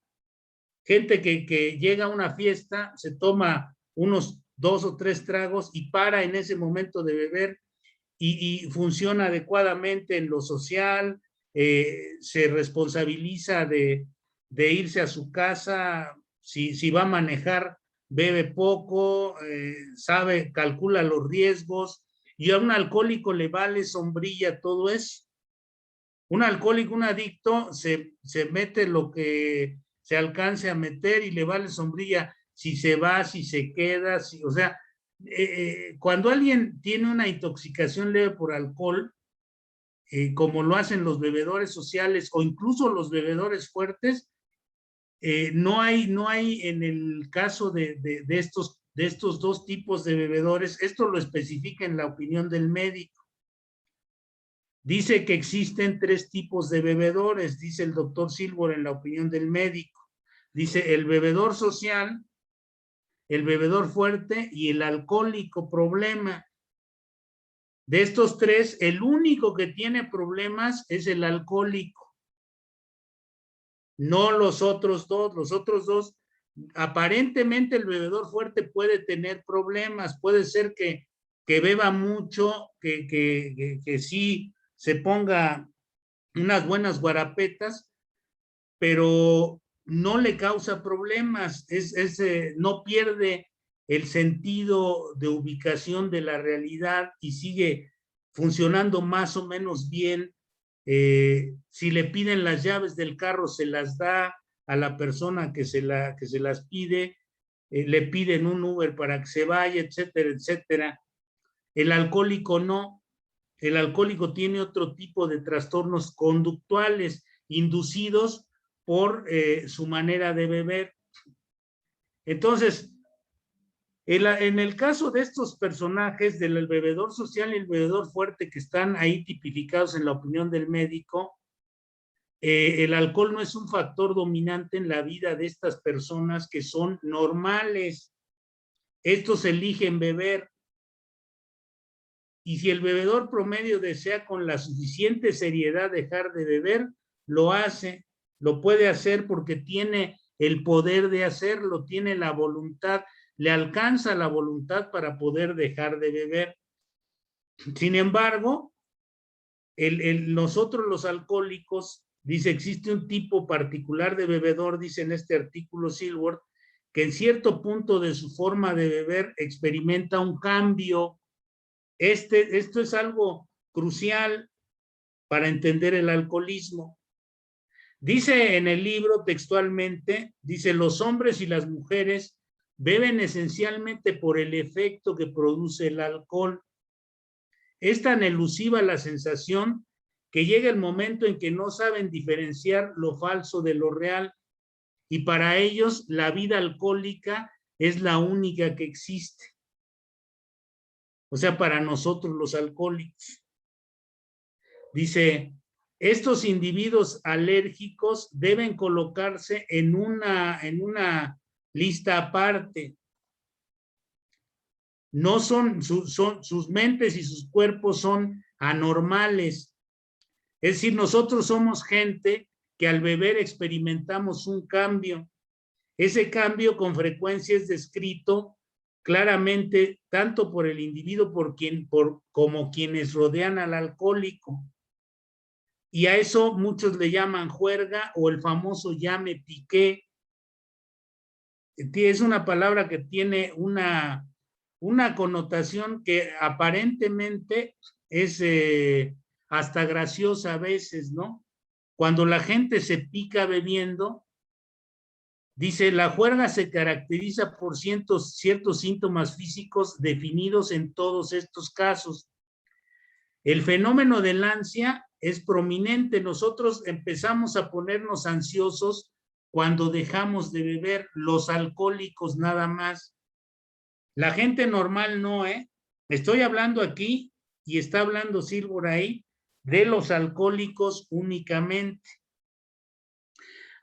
gente que llega a una fiesta, se toma unos 2 o 3 tragos y para en ese momento de beber y funciona adecuadamente en lo social, se responsabiliza de irse a su casa. Si va a manejar, bebe poco, calcula los riesgos, y a un alcohólico le vale sombrilla todo eso. Un alcohólico, un adicto, se mete lo que se alcance a meter y le vale sombrilla si se va, si se queda, o sea, cuando alguien tiene una intoxicación leve por alcohol, como lo hacen los bebedores sociales o incluso los bebedores fuertes, no hay en el caso de estos dos tipos de bebedores. Esto lo especifica en la opinión del médico. Dice que existen 3 tipos de bebedores, dice el doctor Silver en la opinión del médico. Dice el bebedor social, el bebedor fuerte y el alcohólico problema. De estos 3, el único que tiene problemas es el alcohólico. No los otros 2. Los otros 2 Aparentemente el bebedor fuerte puede tener problemas, puede ser que beba mucho, que sí se ponga unas buenas guarapetas, pero no le causa problemas, no pierde el sentido de ubicación de la realidad y sigue funcionando más o menos bien. Si le piden las llaves del carro, se las da a la persona que se las pide, le piden un Uber para que se vaya, etcétera, etcétera. El alcohólico no. El alcohólico tiene otro tipo de trastornos conductuales inducidos por su manera de beber. Entonces, en el caso de estos personajes, del bebedor social y el bebedor fuerte que están ahí tipificados en la opinión del médico, el alcohol no es un factor dominante en la vida de estas personas que son normales. Estos eligen beber. Y si el bebedor promedio desea con la suficiente seriedad dejar de beber, lo hace, lo puede hacer porque tiene el poder de hacerlo, tiene la voluntad, le alcanza la voluntad para poder dejar de beber. Sin embargo, nosotros los alcohólicos, dice, existe un tipo particular de bebedor, dice en este artículo Silworth, que en cierto punto de su forma de beber experimenta un cambio. Esto es algo crucial para entender el alcoholismo. Dice en el libro textualmente, dice, los hombres y las mujeres beben esencialmente por el efecto que produce el alcohol. Es tan elusiva la sensación que llega el momento en que no saben diferenciar lo falso de lo real, y para ellos la vida alcohólica es la única que existe. O sea, para nosotros los alcohólicos. Dice, estos individuos alérgicos deben colocarse en una lista aparte. No sus mentes y sus cuerpos son anormales. Es decir, nosotros somos gente que al beber experimentamos un cambio. Ese cambio con frecuencia es descrito claramente tanto por el individuo como quienes rodean al alcohólico. Y a eso muchos le llaman juerga o el famoso ya me piqué. Es una palabra que tiene una connotación que aparentemente es hasta graciosa a veces, ¿no? Cuando la gente se pica bebiendo, dice, la juerga se caracteriza por ciertos síntomas físicos definidos en todos estos casos. El fenómeno del ansia es prominente. Nosotros empezamos a ponernos ansiosos cuando dejamos de beber, los alcohólicos nada más. La gente normal no, ¿eh? Estoy hablando aquí, y está hablando Silworth ahí, de los alcohólicos únicamente.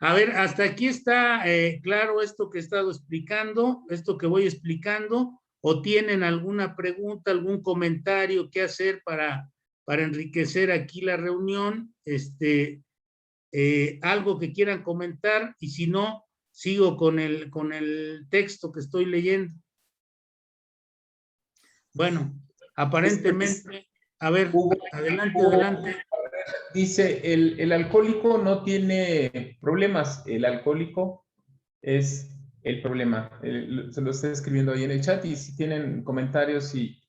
A ver, hasta aquí está claro esto que he estado explicando, esto que voy explicando, o tienen alguna pregunta, algún comentario que hacer para enriquecer aquí la reunión, algo que quieran comentar, y si no, sigo con el texto que estoy leyendo. Bueno, aparentemente, a ver, adelante. Dice, el alcohólico no tiene problemas, el alcohólico es el problema. Se lo estoy escribiendo ahí en el chat, y si tienen comentarios y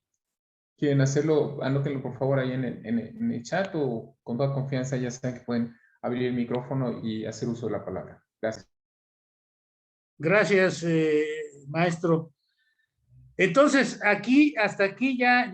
quieren hacerlo, anótenlo por favor ahí en el chat, o con toda confianza ya saben que pueden abrir el micrófono y hacer uso de la palabra. Gracias. Gracias, maestro. Entonces, hasta aquí ya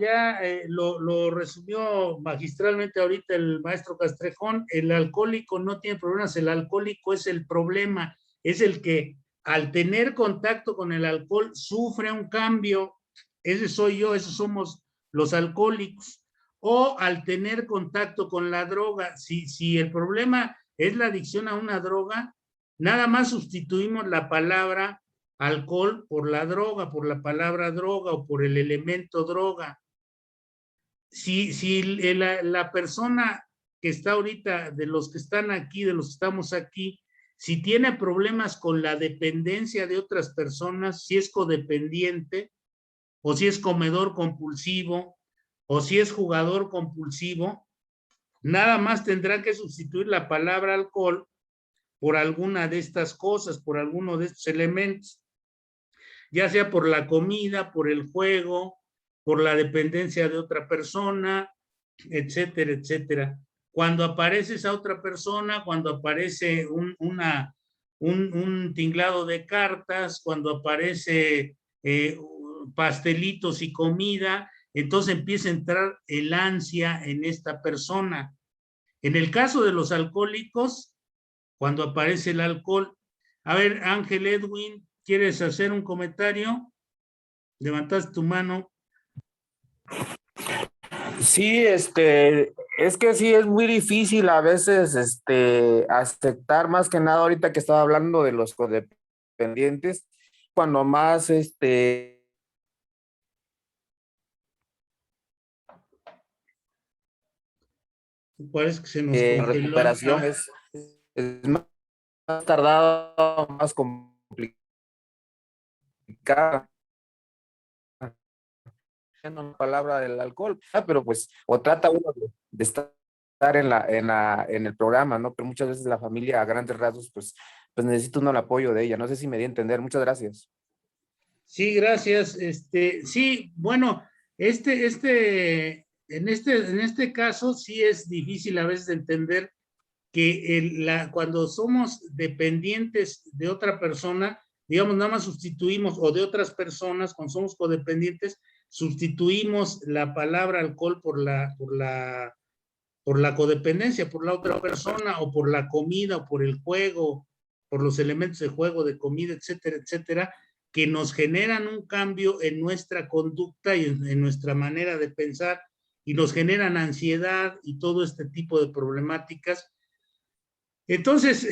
lo resumió magistralmente ahorita el maestro Castrejón. El alcohólico no tiene problemas, el alcohólico es el problema, es el que al tener contacto con el alcohol sufre un cambio. Ese soy yo, esos somos los alcohólicos. O al tener contacto con la droga, si el problema es la adicción a una droga, nada más sustituimos la palabra alcohol por la droga, por la palabra droga o por el elemento droga. Si la persona que está ahorita, de los que están aquí, de los que estamos aquí, si tiene problemas con la dependencia de otras personas, si es codependiente, o si es comedor compulsivo, o si es jugador compulsivo, nada más tendrá que sustituir la palabra alcohol por alguna de estas cosas, por alguno de estos elementos, ya sea por la comida, por el juego, por la dependencia de otra persona, etcétera, etcétera. Cuando aparece esa otra persona, cuando aparece un tinglado de cartas, cuando aparece pastelitos y comida, entonces empieza a entrar el ansia en esta persona. En el caso de los alcohólicos, cuando aparece el alcohol. A ver, Ángel Edwin, ¿quieres hacer un comentario? Levantaste tu mano. Sí, es que sí es muy difícil a veces, aceptar, más que nada ahorita que estaba hablando de los codependientes, cuando más, Parece que se nos la congeló. recuperación es más tardada, más complicada. Una palabra del alcohol, pero pues, o trata uno de estar en el programa, ¿no? Pero muchas veces la familia a grandes rasgos, pues necesita uno el apoyo de ella. No sé si me di a entender. Muchas gracias. Sí, gracias. Sí, bueno, en este caso sí es difícil a veces entender que cuando somos dependientes de otra persona, digamos, nada más sustituimos, o de otras personas, cuando somos codependientes, sustituimos la palabra alcohol por la codependencia, por la otra persona, o por la comida, o por el juego, por los elementos de juego, de comida, etcétera, etcétera, que nos generan un cambio en nuestra conducta y en nuestra manera de pensar, y nos generan ansiedad y todo este tipo de problemáticas. Entonces,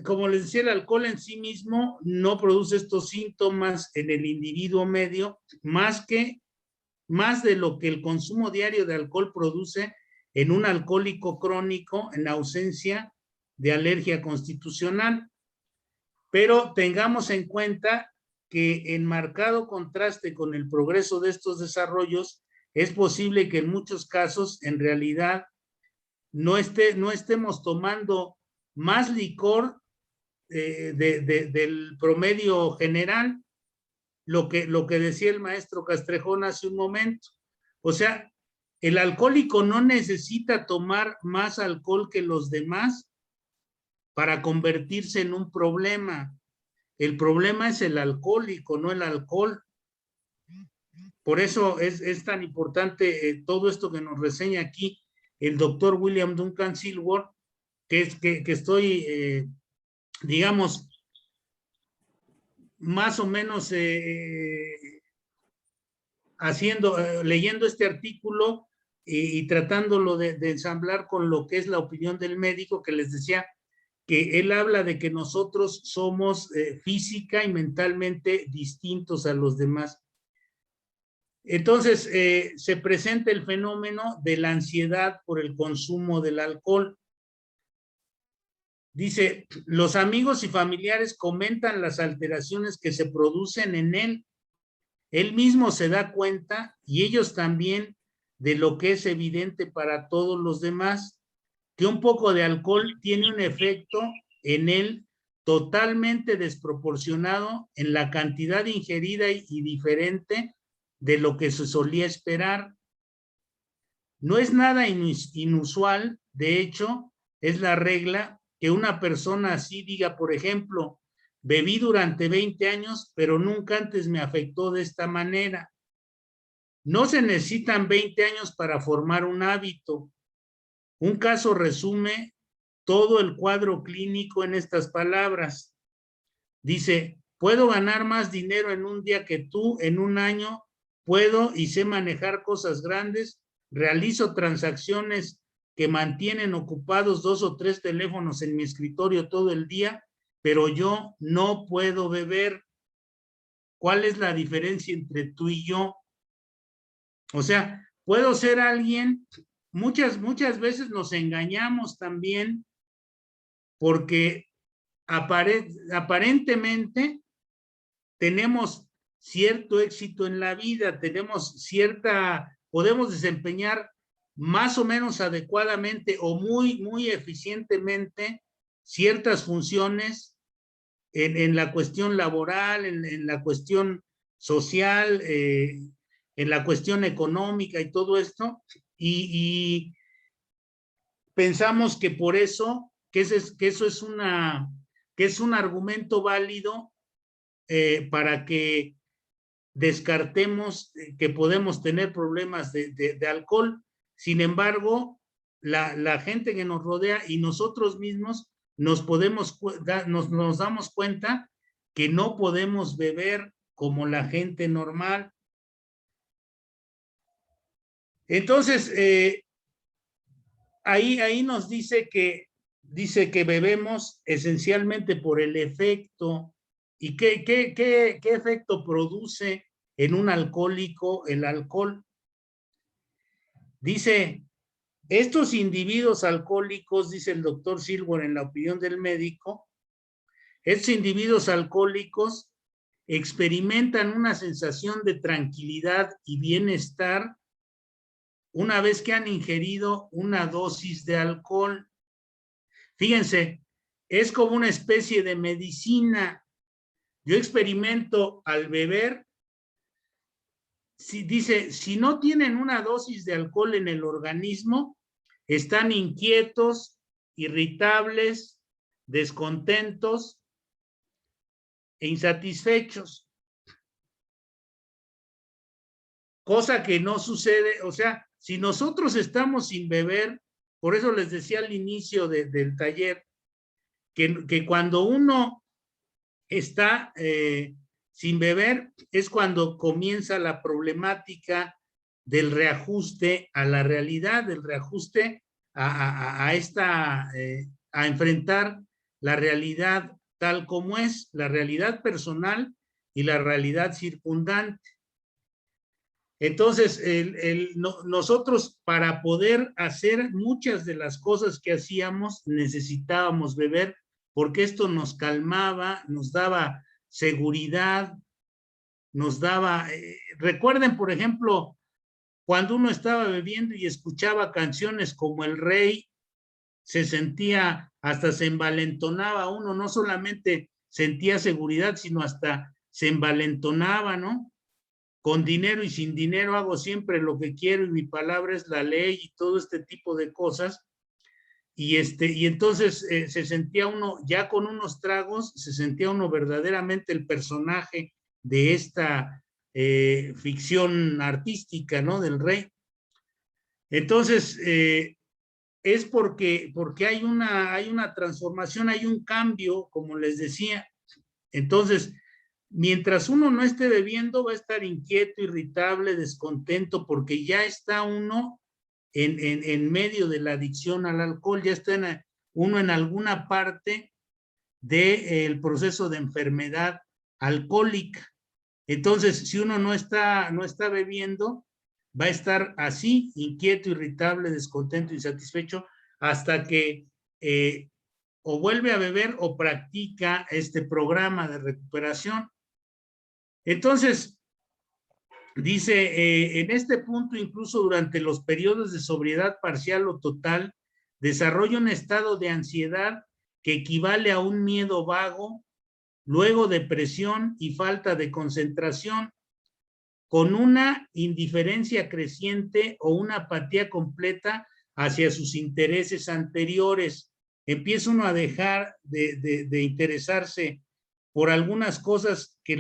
como les decía, el alcohol en sí mismo no produce estos síntomas en el individuo medio, más de lo que el consumo diario de alcohol produce en un alcohólico crónico en ausencia de alergia constitucional. Pero tengamos en cuenta que en marcado contraste con el progreso de estos desarrollos, es posible que en muchos casos, en realidad, no estemos tomando más licor del promedio general, lo que decía el maestro Castrejón hace un momento. O sea, el alcohólico no necesita tomar más alcohol que los demás para convertirse en un problema. El problema es el alcohólico, no el alcohol. Por eso es tan importante todo esto que nos reseña aquí el doctor William Duncan Silworth, que estoy, digamos, más o menos leyendo este artículo y tratándolo de ensamblar con lo que es la opinión del médico, que les decía que él habla de que nosotros somos física y mentalmente distintos a los demás. Entonces, se presenta el fenómeno de la ansiedad por el consumo del alcohol. Dice, los amigos y familiares comentan las alteraciones que se producen en él. Él mismo se da cuenta, y ellos también, de lo que es evidente para todos los demás, que un poco de alcohol tiene un efecto en él totalmente desproporcionado en la cantidad ingerida y diferente de lo que se solía esperar. No es nada inusual, de hecho, es la regla que una persona así diga, por ejemplo, bebí durante 20 años, pero nunca antes me afectó de esta manera. No se necesitan 20 años para formar un hábito. Un caso resume todo el cuadro clínico en estas palabras. Dice, puedo ganar más dinero en un día que tú, en un año, puedo y sé manejar cosas grandes, realizo transacciones que mantienen ocupados 2 o 3 teléfonos en mi escritorio todo el día, pero yo no puedo beber. ¿Cuál es la diferencia entre tú y yo? O sea, puedo ser alguien, muchas veces nos engañamos también porque aparentemente tenemos cierto éxito en la vida, podemos desempeñar más o menos adecuadamente o muy eficientemente ciertas funciones en la cuestión laboral, en la cuestión social, en la cuestión económica y todo esto, y pensamos que por eso, que eso es un argumento válido para que descartemos que podemos tener problemas de alcohol. Sin embargo, la gente que nos rodea y nosotros mismos nos damos cuenta que no podemos beber como la gente normal. Entonces, ahí nos dice que bebemos esencialmente por el efecto. ¿Y qué efecto produce en un alcohólico el alcohol? Dice, estos individuos alcohólicos, dice el doctor Silver en la opinión del médico, estos individuos alcohólicos experimentan una sensación de tranquilidad y bienestar una vez que han ingerido una dosis de alcohol. Fíjense, es como una especie de medicina. Yo experimento al beber, dice, si no tienen una dosis de alcohol en el organismo, están inquietos, irritables, descontentos e insatisfechos. Cosa que no sucede, o sea, si nosotros estamos sin beber, por eso les decía al inicio del taller, que cuando uno está sin beber es cuando comienza la problemática del reajuste a la realidad, del reajuste a enfrentar la realidad tal como es, la realidad personal y la realidad circundante. Entonces, nosotros para poder hacer muchas de las cosas que hacíamos necesitábamos beber, porque esto nos calmaba, nos daba seguridad, nos daba... recuerden, por ejemplo, cuando uno estaba bebiendo y escuchaba canciones como El Rey, se sentía, hasta se envalentonaba uno, no solamente sentía seguridad, sino hasta se envalentonaba, ¿no? Con dinero y sin dinero hago siempre lo que quiero y mi palabra es la ley y todo este tipo de cosas. Y entonces se sentía uno, ya con unos tragos, se sentía uno verdaderamente el personaje de esta ficción artística, ¿no? Del Rey. Entonces, es porque hay una transformación, hay un cambio, como les decía. Entonces, mientras uno no esté bebiendo, va a estar inquieto, irritable, descontento, porque ya está uno en medio de la adicción al alcohol, ya está uno en alguna parte del proceso de enfermedad alcohólica. Entonces, si uno no está bebiendo, va a estar así, inquieto, irritable, descontento, insatisfecho, hasta que o vuelve a beber o practica este programa de recuperación. Entonces, dice, en este punto, incluso durante los periodos de sobriedad parcial o total, desarrolla un estado de ansiedad que equivale a un miedo vago, luego depresión y falta de concentración, con una indiferencia creciente o una apatía completa hacia sus intereses anteriores. Empieza uno a dejar de interesarse por algunas cosas que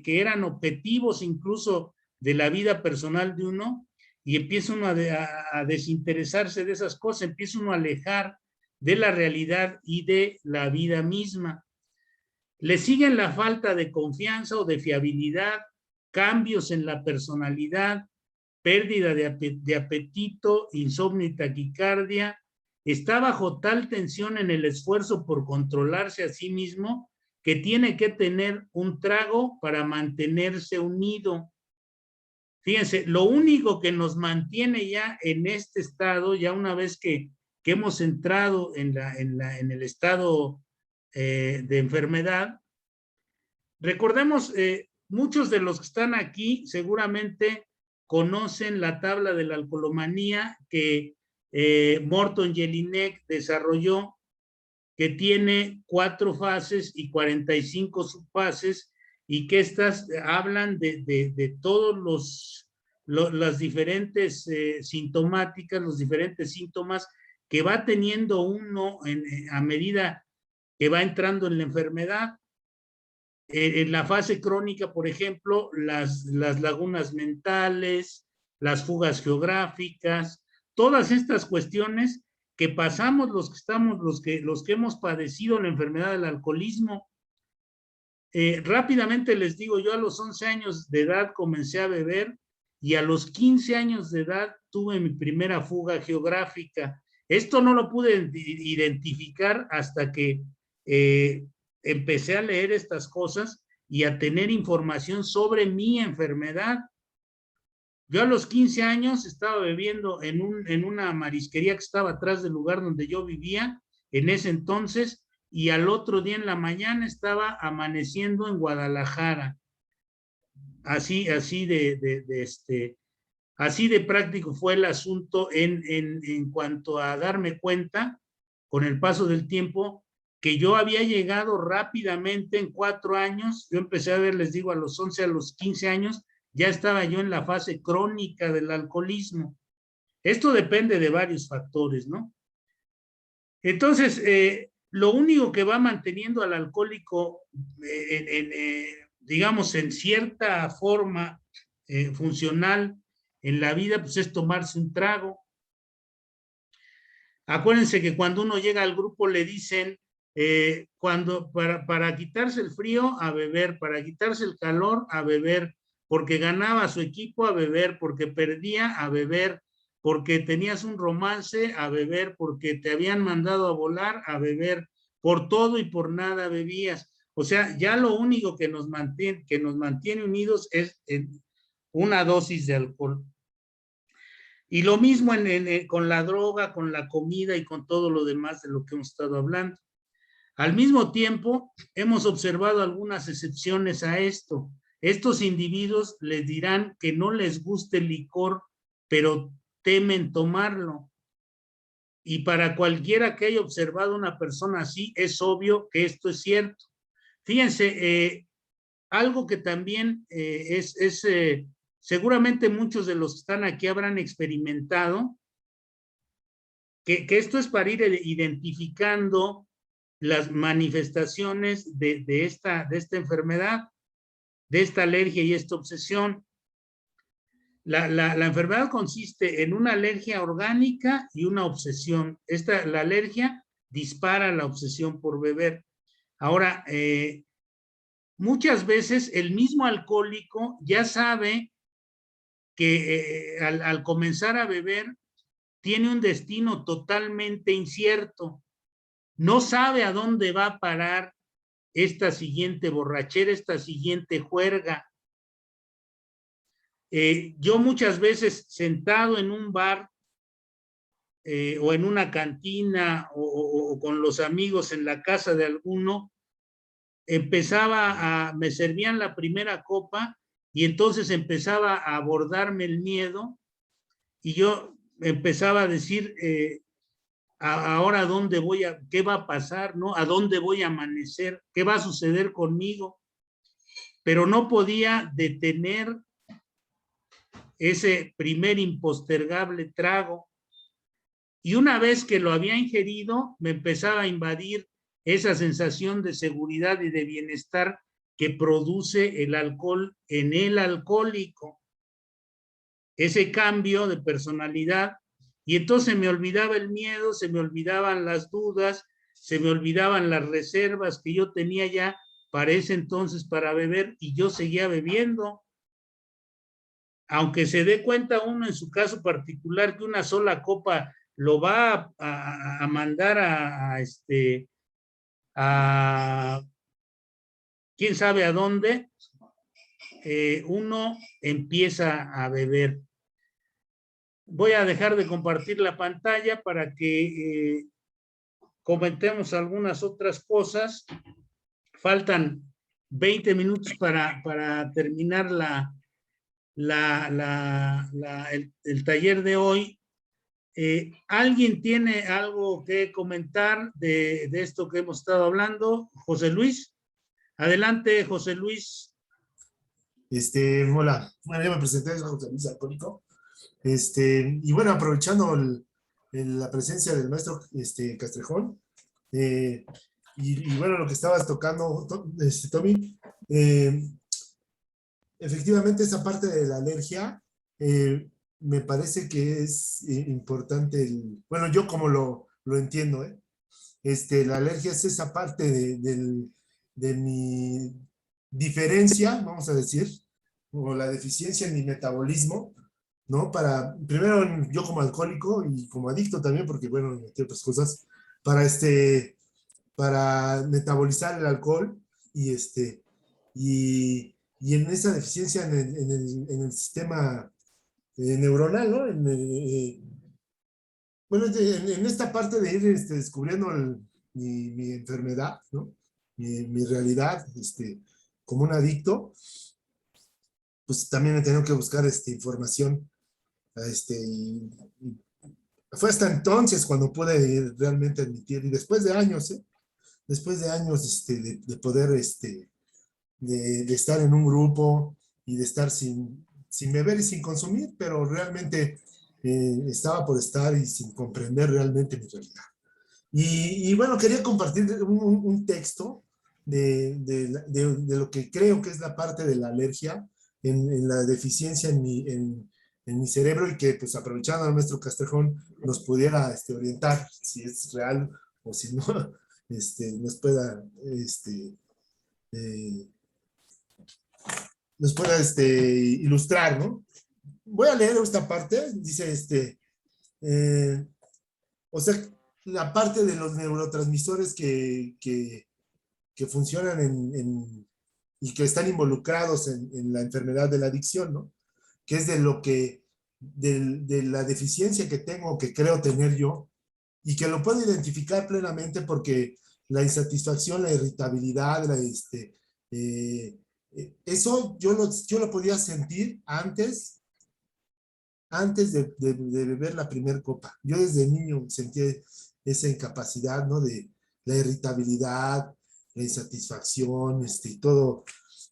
eran objetivos incluso de la vida personal de uno, y empieza uno a desinteresarse de esas cosas, empieza uno a alejar de la realidad y de la vida misma. Le siguen la falta de confianza o de fiabilidad, cambios en la personalidad, pérdida de apetito, insomnio y taquicardia. Está bajo tal tensión en el esfuerzo por controlarse a sí mismo que tiene que tener un trago para mantenerse unido. Fíjense, lo único que nos mantiene ya en este estado, ya una vez que que hemos entrado en el estado de enfermedad. Recordemos, muchos de los que están aquí seguramente conocen la tabla de la alcoholomanía que Morton Jelinek desarrolló, que tiene 4 fases y 45 subfases, y que estas hablan de todos las diferentes sintomáticas, los diferentes síntomas que va teniendo uno a medida que va entrando en la enfermedad. En la fase crónica, por ejemplo, las lagunas mentales, las fugas geográficas, todas estas cuestiones que pasamos los que hemos padecido la enfermedad del alcoholismo. Rápidamente les digo, yo a los 11 años de edad comencé a beber y a los 15 años de edad tuve mi primera fuga geográfica. Esto no lo pude identificar hasta que empecé a leer estas cosas y a tener información sobre mi enfermedad. Yo a los 15 años estaba bebiendo en una marisquería que estaba atrás del lugar donde yo vivía en ese entonces, y al otro día en la mañana estaba amaneciendo en Guadalajara. Así de práctico fue el asunto en cuanto a darme cuenta con el paso del tiempo que yo había llegado rápidamente en 4 años. Yo empecé a ver, les digo, a los 11, a los 15 años, ya estaba yo en la fase crónica del alcoholismo. Esto depende de varios factores, ¿no? Entonces, lo único que va manteniendo al alcohólico, digamos, en cierta forma funcional en la vida, pues es tomarse un trago. Acuérdense que cuando uno llega al grupo le dicen, para quitarse el frío, a beber, para quitarse el calor, a beber, porque ganaba su equipo, a beber, porque perdía, a beber, porque tenías un romance, a beber, porque te habían mandado a volar, a beber, por todo y por nada bebías. O sea, ya lo único que nos mantiene unidos es una dosis de alcohol. Y lo mismo con la droga, con la comida y con todo lo demás de lo que hemos estado hablando. Al mismo tiempo, hemos observado algunas excepciones a esto. Estos individuos les dirán que no les gusta el licor, pero temen tomarlo. Y para cualquiera que haya observado una persona así, es obvio que esto es cierto. Fíjense, algo que también seguramente muchos de los que están aquí habrán experimentado, que esto es para ir identificando las manifestaciones de esta enfermedad, de esta alergia y esta obsesión. La enfermedad consiste en una alergia orgánica y una obsesión. La alergia dispara la obsesión por beber. Ahora, muchas veces el mismo alcohólico ya sabe que al comenzar a beber tiene un destino totalmente incierto. No sabe a dónde va a parar esta siguiente borrachera, esta siguiente juerga. Yo muchas veces sentado en un bar o en una cantina o con los amigos en la casa de alguno, me servían la primera copa y entonces empezaba a abordarme el miedo y yo empezaba a decir, ahora dónde qué va a pasar, ¿no? ¿A dónde voy a amanecer? ¿Qué va a suceder conmigo? Pero no podía detener ese primer impostergable trago. Y una vez que lo había ingerido, me empezaba a invadir esa sensación de seguridad y de bienestar que produce el alcohol en el alcohólico. Ese cambio de personalidad. Y entonces me olvidaba el miedo, se me olvidaban las dudas, se me olvidaban las reservas que yo tenía ya para ese entonces para beber, y yo seguía bebiendo. Aunque se dé cuenta uno en su caso particular que una sola copa lo va a mandar a quién sabe a dónde, uno empieza a beber. Voy a dejar de compartir la pantalla para que comentemos algunas otras cosas. Faltan 20 minutos para terminar el taller de hoy. ¿Alguien tiene algo que comentar de esto que hemos estado hablando? José Luis. Adelante, José Luis. Hola, bueno, ya me presenté, soy José Luis Alcohólico. Y bueno, aprovechando la presencia del maestro Castrejón, y bueno, lo que estabas tocando, Tommy, efectivamente esa parte de la alergia, me parece que es importante, bueno, yo como lo entiendo, la alergia es esa parte de mi diferencia, vamos a decir, o la deficiencia en mi metabolismo, ¿no? Primero yo como alcohólico y como adicto también, porque bueno, entre otras cosas, para metabolizar el alcohol y y en esa deficiencia en el sistema neuronal, ¿no? Bueno, en esta parte de ir descubriendo mi enfermedad, ¿no? Mi realidad, como un adicto, pues también he tenido que buscar información, y fue hasta entonces cuando pude realmente admitir, y después de años, de poder, de estar en un grupo y de estar sin beber y sin consumir, pero realmente estaba por estar y sin comprender realmente mi realidad. Y bueno, quería compartir un texto de lo que creo que es la parte de la alergia en la deficiencia en mi cerebro, y que pues aprovechando a nuestro Castrejón nos pudiera orientar si es real o si no, nos pueda eh, ilustrar, ¿no? Voy a leer esta parte, dice, o sea, la parte de los neurotransmisores que funcionan y que están involucrados en la enfermedad de la adicción, ¿no? Que es de la deficiencia que tengo, que creo tener yo, y que lo puedo identificar plenamente porque la insatisfacción, la irritabilidad, eso yo lo podía sentir antes de beber la primera copa. Yo desde niño sentía esa incapacidad, ¿no? De la irritabilidad, la insatisfacción, y todo.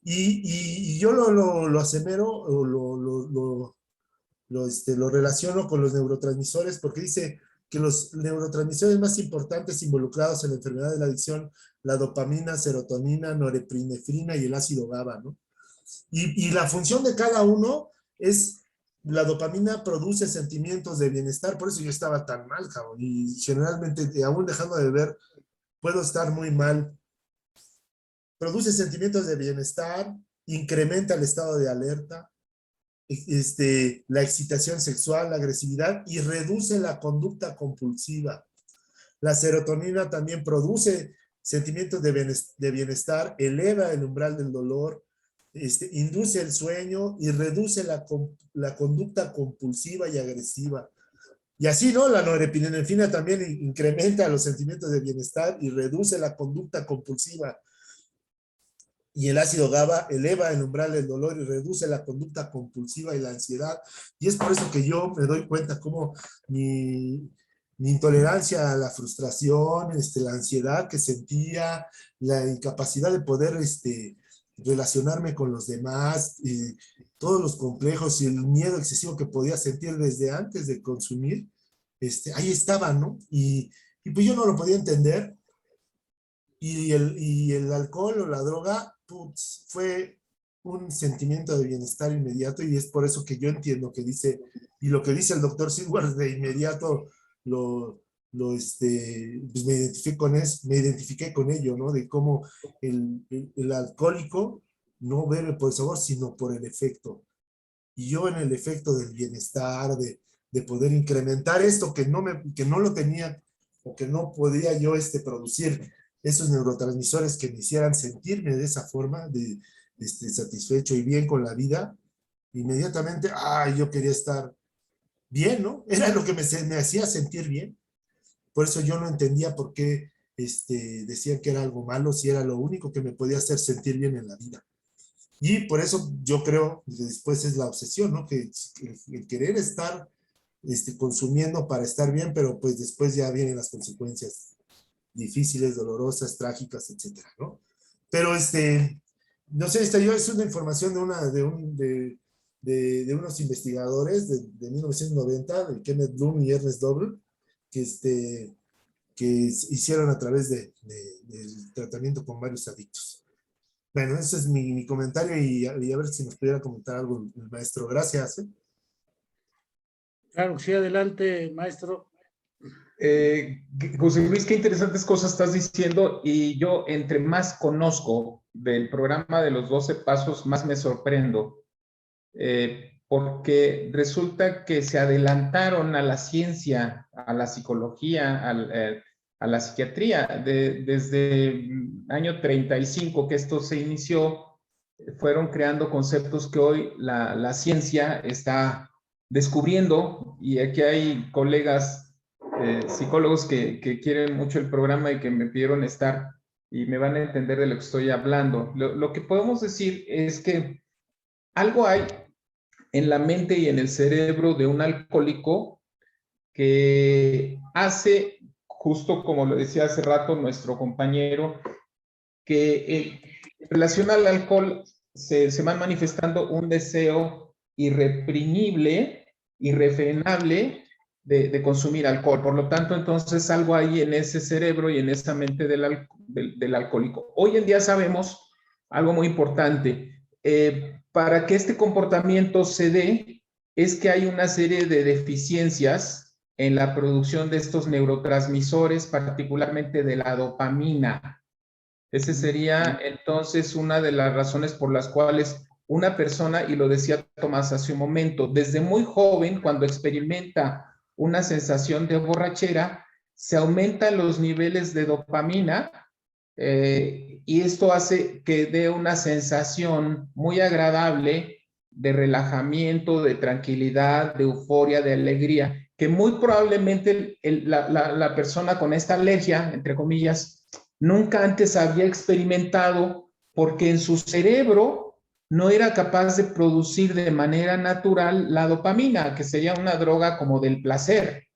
Y yo lo asemero, o lo relaciono con los neurotransmisores, porque dice que los neurotransmisores más importantes involucrados en la enfermedad de la adicción, la dopamina, serotonina, norepinefrina y el ácido GABA, ¿no? Y la función de cada uno es, la dopamina produce sentimientos de bienestar, por eso yo estaba tan mal, cabrón, y generalmente, aún dejando de beber, puedo estar muy mal. Produce sentimientos de bienestar, incrementa el estado de alerta, la excitación sexual, la agresividad, y reduce la conducta compulsiva. La serotonina también produce sentimientos de bienestar, eleva el umbral del dolor, induce el sueño y reduce la conducta compulsiva y agresiva. Y así, ¿no? La norepinefrina también incrementa los sentimientos de bienestar y reduce la conducta compulsiva. Y el ácido GABA eleva el umbral del dolor y reduce la conducta compulsiva y la ansiedad. Y es por eso que yo me doy cuenta cómo mi intolerancia a la frustración, la ansiedad que sentía, la incapacidad de poder relacionarme con los demás, todos los complejos y el miedo excesivo que podía sentir desde antes de consumir, ahí estaba, ¿no? Y pues yo no lo podía entender. Y el alcohol o la droga, putz, fue un sentimiento de bienestar inmediato, y es por eso que yo entiendo que dice, y lo que dice el doctor Sidward de inmediato, pues me identifiqué con ello, ¿no? De cómo el alcohólico no bebe por el sabor, sino por el efecto. Y yo en el efecto del bienestar, de poder incrementar esto que no lo tenía, o que no podía yo producir esos neurotransmisores que me hicieran sentirme de esa forma, de satisfecho y bien con la vida, inmediatamente, yo quería estar bien, ¿no? Era lo que me hacía sentir bien. Por eso yo no entendía por qué decían que era algo malo, si era lo único que me podía hacer sentir bien en la vida. Y por eso yo creo que después es la obsesión, ¿no? Que el querer estar consumiendo para estar bien, pero pues después ya vienen las consecuencias difíciles, dolorosas, trágicas, etcétera, ¿no? Pero no sé, es una información de unos investigadores de 1990, de Kenneth Bloom y Ernest Doble, que hicieron a través del tratamiento con varios adictos. Bueno, ese es mi comentario y a ver si nos pudiera comentar algo el maestro. Gracias. Claro, sí, adelante, maestro. José Luis, qué interesantes cosas estás diciendo, y yo entre más conozco del programa de los 12 pasos, más me sorprendo, porque resulta que se adelantaron a la ciencia, a la psicología, a la psiquiatría. Desde el año 35 que esto se inició, fueron creando conceptos que hoy la ciencia está descubriendo, y aquí hay colegas psicólogos que quieren mucho el programa y que me pidieron estar y me van a entender de lo que estoy hablando. Lo que podemos decir es que algo hay en la mente y en el cerebro de un alcohólico que hace, justo como lo decía hace rato nuestro compañero, que en relación al alcohol se van manifestando un deseo irreprimible, irrefrenable de consumir alcohol. Por lo tanto, entonces algo hay en ese cerebro y en esa mente del alcohólico. Hoy en día sabemos algo muy importante. Para que este comportamiento se dé, es que hay una serie de deficiencias en la producción de estos neurotransmisores, particularmente de la dopamina. Esa sería entonces una de las razones por las cuales una persona, y lo decía Tomás hace un momento, desde muy joven, cuando experimenta una sensación de borrachera, se aumentan los niveles de dopamina, y esto hace que dé una sensación muy agradable de relajamiento, de tranquilidad, de euforia, de alegría, que muy probablemente la persona con esta alergia, entre comillas, nunca antes había experimentado, porque en su cerebro no era capaz de producir de manera natural la dopamina, que sería una droga como del placer.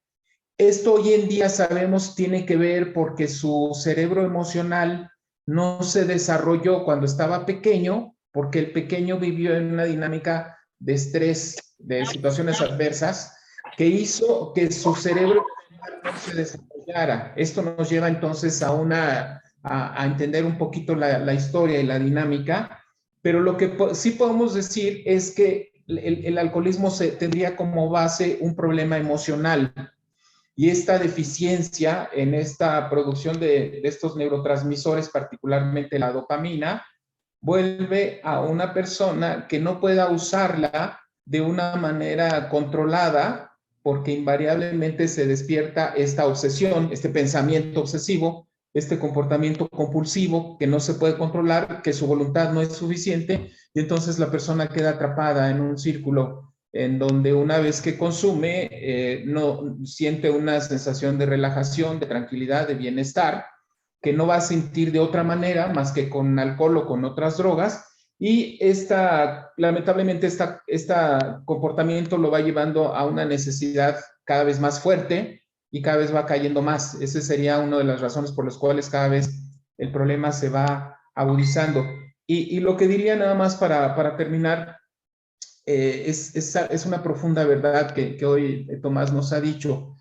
Esto hoy en día sabemos tiene que ver porque su cerebro emocional no se desarrolló cuando estaba pequeño, porque el pequeño vivió en una dinámica de estrés, de situaciones adversas, que hizo que su cerebro no se desarrollara. Esto nos lleva entonces a entender un poquito la historia y la dinámica, pero lo que sí podemos decir es que el alcoholismo tendría como base un problema emocional, y esta deficiencia en esta producción de estos neurotransmisores, particularmente la dopamina, vuelve a una persona que no pueda usarla de una manera controlada, porque invariablemente se despierta esta obsesión, este pensamiento obsesivo, este comportamiento compulsivo que no se puede controlar, que su voluntad no es suficiente, y entonces la persona queda atrapada en un círculo en donde una vez que consume, no siente una sensación de relajación, de tranquilidad, de bienestar, que no va a sentir de otra manera más que con alcohol o con otras drogas, y lamentablemente este comportamiento lo va llevando a una necesidad cada vez más fuerte y cada vez va cayendo más. Esa sería una de las razones por las cuales cada vez el problema se va agudizando. Y lo que diría nada más para terminar, es una profunda verdad que hoy Tomás nos ha dicho.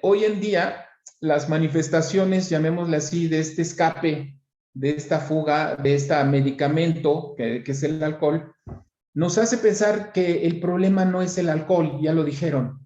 Hoy en día, las manifestaciones, llamémosle así, de este escape, de esta fuga, de este medicamento que es el alcohol, nos hace pensar que el problema no es el alcohol, ya lo dijeron,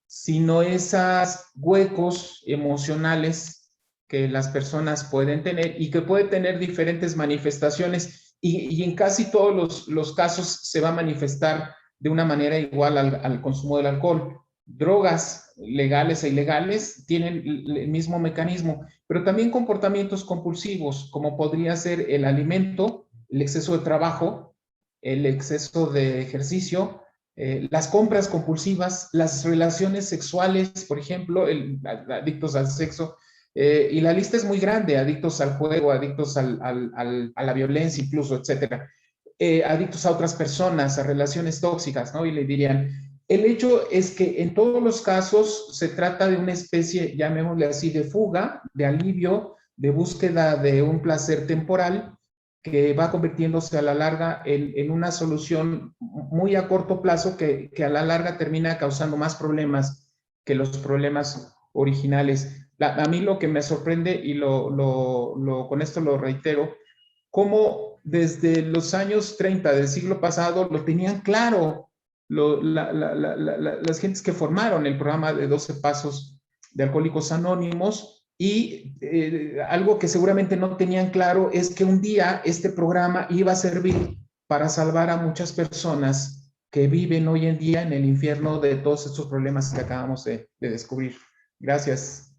sino esos huecos emocionales que las personas pueden tener y que pueden tener diferentes manifestaciones, y en casi todos los casos se va a manifestar de una manera igual al consumo del alcohol. Drogas legales e ilegales tienen el mismo mecanismo, pero también comportamientos compulsivos, como podría ser el alimento, el exceso de trabajo, el exceso de ejercicio, las compras compulsivas, las relaciones sexuales, por ejemplo, adictos al sexo, y la lista es muy grande, adictos al juego, adictos a la violencia incluso, etcétera. Adictos a otras personas, a relaciones tóxicas, ¿no? Y le dirían, el hecho es que en todos los casos se trata de una especie, llamémosle así, de fuga, de alivio, de búsqueda de un placer temporal que va convirtiéndose a la larga en una solución muy a corto plazo que a la larga termina causando más problemas que los problemas originales. A mí lo que me sorprende, y con esto lo reitero, cómo desde los años 30 del siglo pasado lo tenían claro las gentes que formaron el programa de 12 Pasos de Alcohólicos Anónimos, y algo que seguramente no tenían claro es que un día este programa iba a servir para salvar a muchas personas que viven hoy en día en el infierno de todos estos problemas que acabamos de descubrir. Gracias.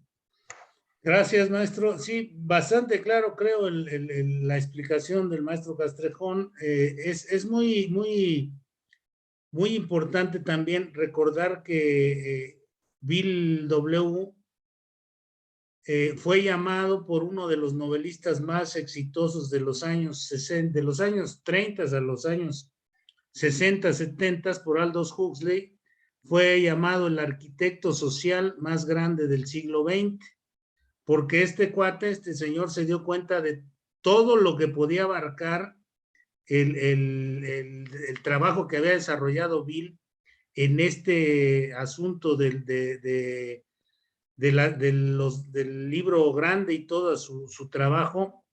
Gracias, maestro. Sí, bastante claro, creo, la explicación del maestro Castrejón. Es muy importante también recordar que Bill W. Fue llamado por uno de los novelistas más exitosos de los años 60, de los años 30 a los años 60, 70, por Aldous Huxley. Fue llamado el arquitecto social más grande del siglo XX, porque este señor se dio cuenta de todo lo que podía abarcar el trabajo que había desarrollado Bill en este asunto del libro grande y todo su trabajo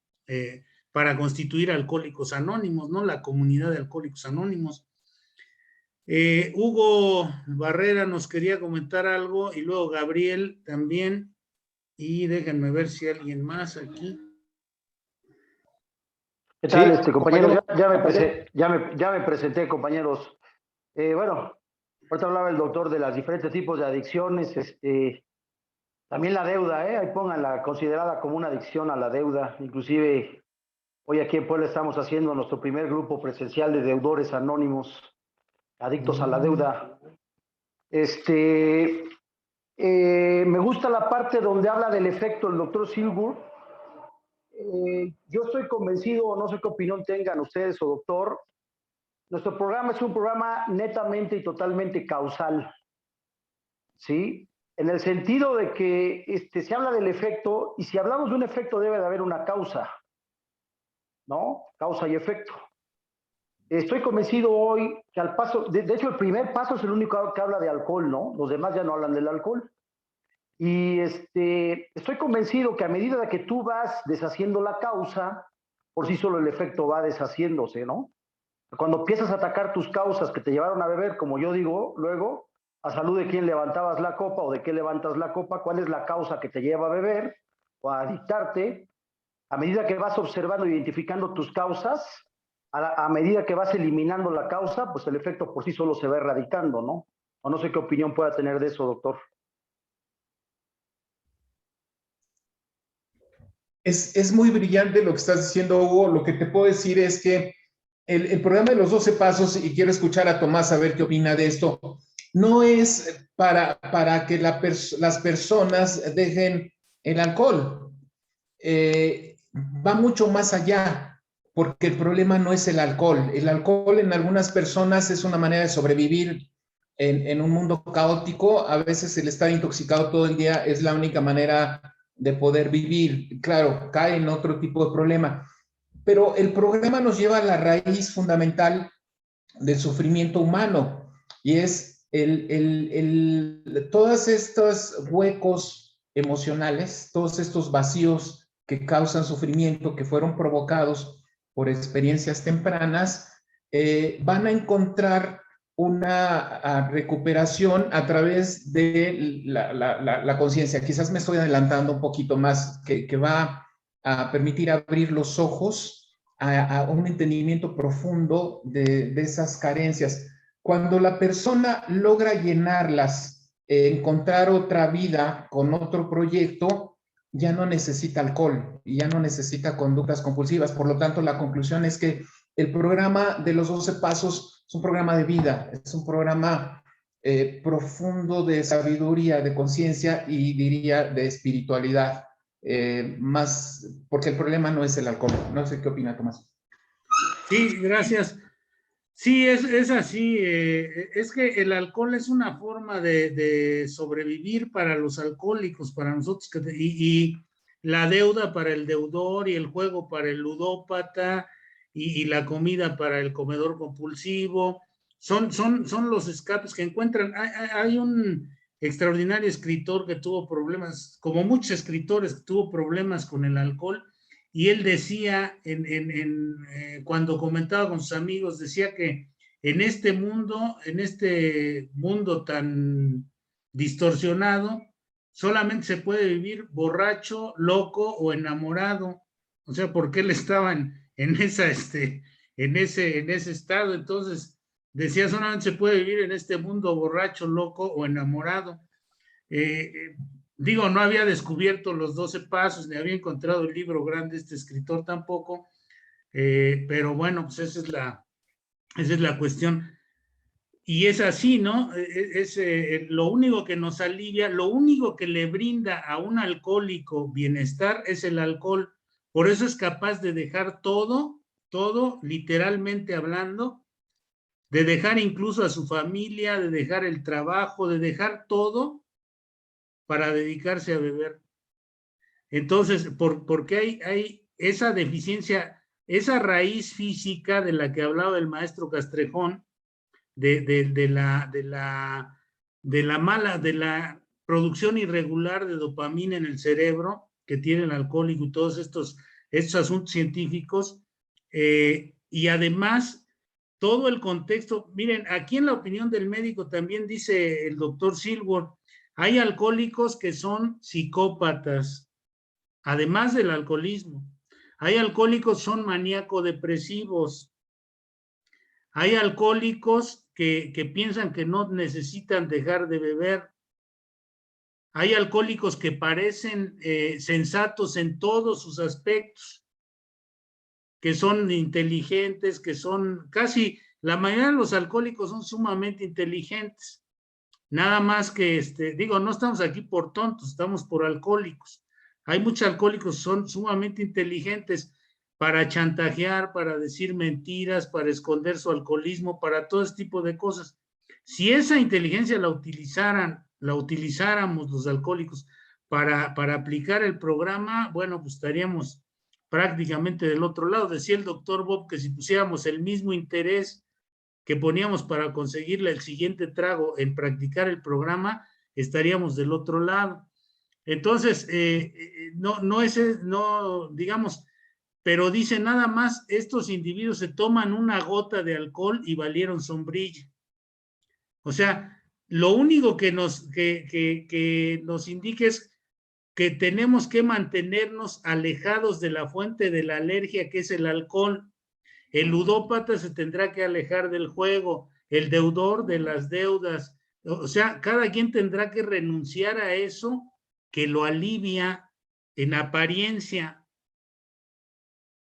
para constituir Alcohólicos Anónimos, ¿no? La comunidad de Alcohólicos Anónimos. Hugo Barrera nos quería comentar algo, y luego Gabriel también, y déjenme ver si alguien más aquí. ¿Qué tal, Sí, compañeros? Ya me presenté, compañeros. Bueno, ahorita hablaba el doctor de los diferentes tipos de adicciones, también la deuda, ahí pónganla considerada como una adicción a la deuda. Inclusive hoy aquí en Puebla estamos haciendo nuestro primer grupo presencial de deudores anónimos, adictos a la deuda. Me gusta la parte donde habla del efecto el doctor Silgur. Yo estoy convencido, no sé qué opinión tengan ustedes o doctor, nuestro programa es un programa netamente y totalmente causal, ¿sí? En el sentido de que se habla del efecto, y si hablamos de un efecto debe de haber una causa, ¿no? Causa y efecto. Estoy convencido hoy que al paso, de hecho el primer paso es el único que habla de alcohol, ¿no? Los demás ya no hablan del alcohol. Y estoy convencido que a medida de que tú vas deshaciendo la causa, por sí solo el efecto va deshaciéndose, ¿no? Cuando empiezas a atacar tus causas que te llevaron a beber, como yo digo, luego, a salud de quién levantabas la copa o de qué levantas la copa, cuál es la causa que te lleva a beber o a adictarte, a medida que vas observando e identificando tus causas, a medida que vas eliminando la causa, pues el efecto por sí solo se va erradicando, ¿no? O no sé qué opinión pueda tener de eso, doctor. Es muy brillante lo que estás diciendo, Hugo. Lo que te puedo decir es que el programa de los 12 pasos, y quiero escuchar a Tomás a ver qué opina de esto, no es para que las personas dejen el alcohol. Va mucho más allá, porque el problema no es el alcohol. El alcohol en algunas personas es una manera de sobrevivir en un mundo caótico. A veces el estar intoxicado todo el día es la única manera de poder vivir. Claro, cae en otro tipo de problema. Pero el programa nos lleva a la raíz fundamental del sufrimiento humano, y es todos estos huecos emocionales, todos estos vacíos que causan sufrimiento, que fueron provocados por experiencias tempranas, van a encontrar una recuperación a través de la conciencia. Quizás me estoy adelantando un poquito más, que va a permitir abrir los ojos a un entendimiento profundo de esas carencias. Cuando la persona logra llenarlas, encontrar otra vida con otro proyecto, ya no necesita alcohol y ya no necesita conductas compulsivas. Por lo tanto, la conclusión es que el programa de los 12 pasos es un programa de vida, es un programa profundo de sabiduría, de conciencia y diría de espiritualidad, más, porque el problema no es el alcohol. No sé qué opina Tomás. Sí, gracias. Sí, es así. Es que el alcohol es una forma de sobrevivir para los alcohólicos, para nosotros, y la deuda para el deudor y el juego para el ludópata y la comida para el comedor compulsivo. Son los escapes que encuentran. Hay un extraordinario escritor que tuvo problemas, como muchos escritores, que tuvo problemas con el alcohol. Y él decía, cuando comentaba con sus amigos, decía que en este mundo tan distorsionado, solamente se puede vivir borracho, loco o enamorado. O sea, porque él estaba en ese estado. Entonces, decía, solamente se puede vivir en este mundo borracho, loco o enamorado. Digo, no había descubierto los 12 pasos, ni había encontrado el libro grande este escritor tampoco, pero bueno, pues esa es la cuestión. Y es así, ¿no? Lo único que nos alivia, lo único que le brinda a un alcohólico bienestar es el alcohol. Por eso es capaz de dejar todo, literalmente hablando, de dejar incluso a su familia, de dejar el trabajo, de dejar todo para dedicarse a beber. Entonces, porque hay esa deficiencia, esa raíz física de la que hablaba el maestro Castrejón, de la producción irregular de dopamina en el cerebro que tiene el alcohólico y todos estos asuntos científicos, y además todo el contexto. Miren, aquí en la opinión del médico también dice el doctor Silver, hay alcohólicos que son psicópatas, además del alcoholismo. Hay alcohólicos que son maníaco-depresivos. Hay alcohólicos que piensan que no necesitan dejar de beber. Hay alcohólicos que parecen sensatos en todos sus aspectos, que son inteligentes, que son casi, la mayoría de los alcohólicos son sumamente inteligentes. Nada más que, digo, no estamos aquí por tontos, estamos por alcohólicos. Hay muchos alcohólicos que son sumamente inteligentes para chantajear, para decir mentiras, para esconder su alcoholismo, para todo este tipo de cosas. Si esa inteligencia la utilizáramos los alcohólicos para aplicar el programa, bueno, pues estaríamos prácticamente del otro lado. Decía el doctor Bob que si pusiéramos el mismo interés que poníamos para conseguirle el siguiente trago en practicar el programa, estaríamos del otro lado. Entonces, no, digamos, pero dice nada más, estos individuos se toman una gota de alcohol y valieron sombrilla. O sea, lo único que nos indica es que tenemos que mantenernos alejados de la fuente de la alergia, que es el alcohol. El ludópata se tendrá que alejar del juego, el deudor de las deudas. O sea, cada quien tendrá que renunciar a eso que lo alivia en apariencia.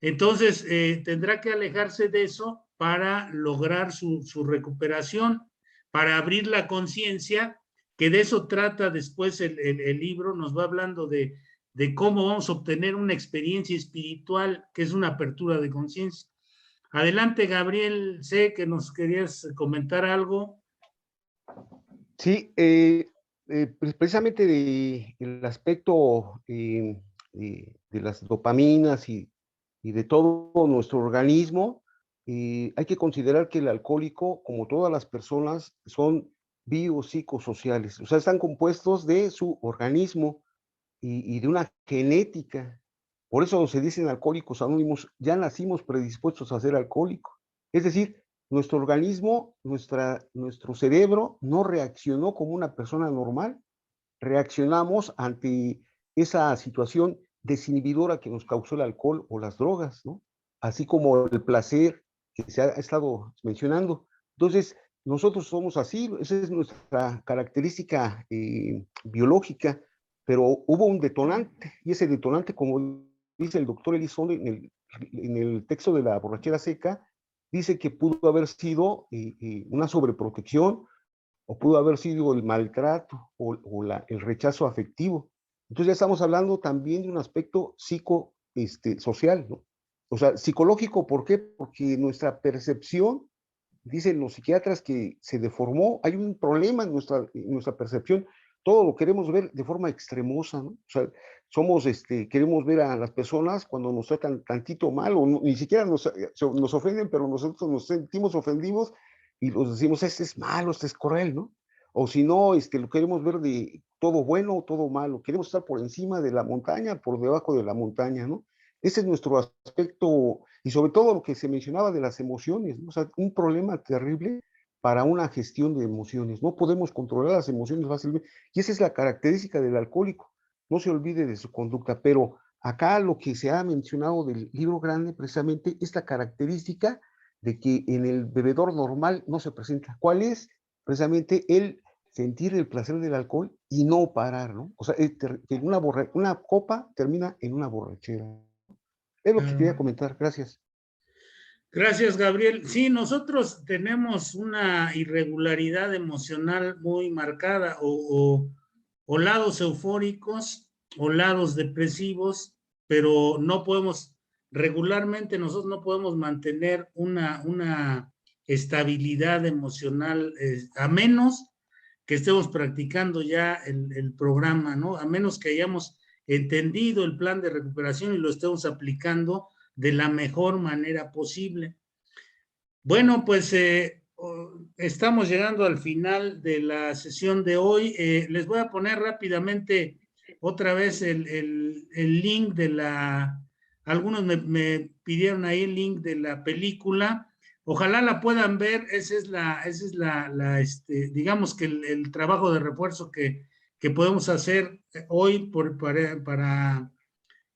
Entonces, tendrá que alejarse de eso para lograr su recuperación, para abrir la conciencia, que de eso trata después el libro. Nos va hablando de cómo vamos a obtener una experiencia espiritual, que es una apertura de conciencia. Adelante, Gabriel, sé que nos querías comentar algo. Sí, pues precisamente del aspecto de las dopaminas y de todo nuestro organismo, hay que considerar que el alcohólico, como todas las personas, son biopsicosociales, o sea, están compuestos de su organismo y de una genética. Por eso se dicen alcohólicos anónimos, ya nacimos predispuestos a ser alcohólicos. Es decir, nuestro organismo, nuestro cerebro no reaccionó como una persona normal, reaccionamos ante esa situación desinhibidora que nos causó el alcohol o las drogas, ¿no? Así como el placer que se ha estado mencionando. Entonces, nosotros somos así, esa es nuestra característica biológica, pero hubo un detonante, y ese detonante, como dice el doctor Elizondo en el texto de La borrachera seca, dice que pudo haber sido una sobreprotección, o pudo haber sido el maltrato o el rechazo afectivo. Entonces ya estamos hablando también de un aspecto social, ¿no? O sea, psicológico, ¿por qué? Porque nuestra percepción, dicen los psiquiatras, que se deformó, hay un problema en nuestra percepción, todo lo queremos ver de forma extremosa, ¿no? O sea, queremos ver a las personas cuando nos tratan tantito mal, o ni siquiera nos ofenden, pero nosotros nos sentimos ofendidos y los decimos, este es malo, este es cruel, ¿no? O si no, lo queremos ver de todo bueno o todo malo, queremos estar por encima de la montaña, por debajo de la montaña, ¿no? Ese es nuestro aspecto, y sobre todo lo que se mencionaba de las emociones, ¿no? O sea, un problema terrible para una gestión de emociones. No podemos controlar las emociones fácilmente, y esa es la característica del alcohólico. No se olvide de su conducta, pero acá lo que se ha mencionado del libro grande, precisamente, es la característica de que en el bebedor normal no se presenta. ¿Cuál es? Precisamente el sentir el placer del alcohol y no parar, ¿no? O sea, que una copa termina en una borrachera. Es lo que quería comentar. Gracias. Gracias, Gabriel. Sí, nosotros tenemos una irregularidad emocional muy marcada, o lados eufóricos o lados depresivos, pero no podemos, regularmente nosotros no podemos mantener una estabilidad emocional, a menos que estemos practicando ya el programa, ¿no? A menos que hayamos entendido el plan de recuperación y lo estemos aplicando de la mejor manera posible. Bueno, pues estamos llegando al final de la sesión de hoy. Les voy a poner rápidamente otra vez el link de algunos me pidieron ahí el link de la película. Ojalá la puedan ver. Esa es digamos que el trabajo de refuerzo que podemos hacer hoy para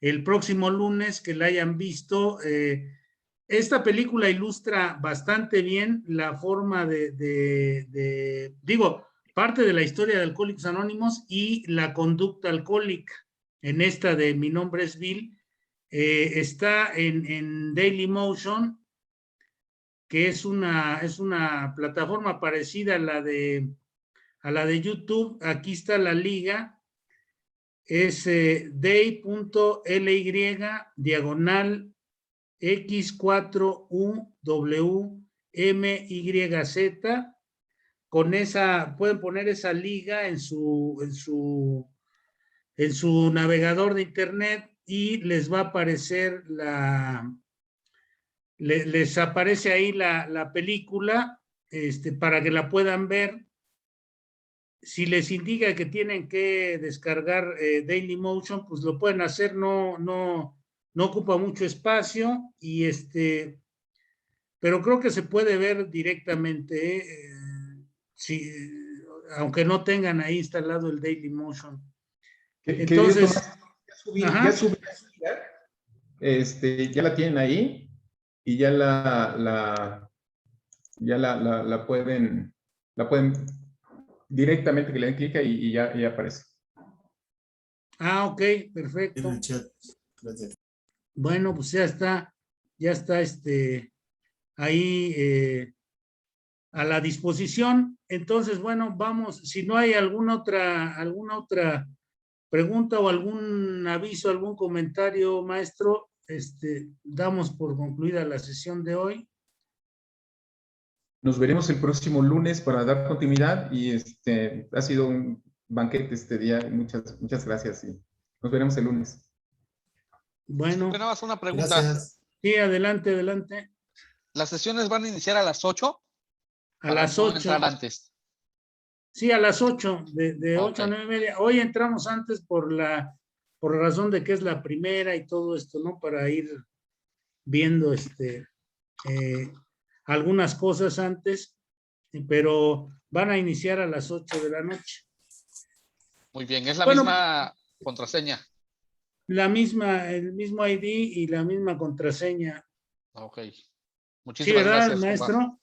el próximo lunes, que la hayan visto. Esta película ilustra bastante bien la forma digo, parte de la historia de Alcohólicos Anónimos y la conducta alcohólica. En esta de Mi Nombre es Bill, está en Dailymotion, que es una plataforma parecida a la de YouTube. Aquí está la liga. Es day.ly/X4UWMYZ. Con esa, pueden poner esa liga en su navegador de internet y les va a aparecer les aparece ahí la película, para que la puedan ver. Si les indica que tienen que descargar Dailymotion, pues lo pueden hacer, no ocupa mucho espacio, y pero creo que se puede ver directamente, aunque no tengan ahí instalado el Dailymotion. Entonces, ya subí, ya la tienen ahí y ya la pueden directamente, que le den clic y ya aparece. Ok, perfecto. En el chat. Gracias. Bueno, pues ya está ahí a la disposición. Entonces, bueno, vamos, si no hay alguna otra pregunta o algún aviso, algún comentario, maestro, damos por concluida la sesión de hoy. Nos veremos el próximo lunes para dar continuidad, y ha sido un banquete este día. Muchas gracias y nos veremos el lunes. Bueno. Nada más una pregunta. Gracias. Sí, adelante. ¿Las sesiones van a iniciar a las 8? A las 8. Entrar antes. Sí, a las 8, de 8 a 9:30. Hoy entramos antes por razón de que es la primera y todo esto, ¿no? Para ir viendo algunas cosas antes, pero van a iniciar a las 8 de la noche. Muy bien, es la misma contraseña. El mismo ID y la misma contraseña. Ok. Muchísimas gracias, maestro.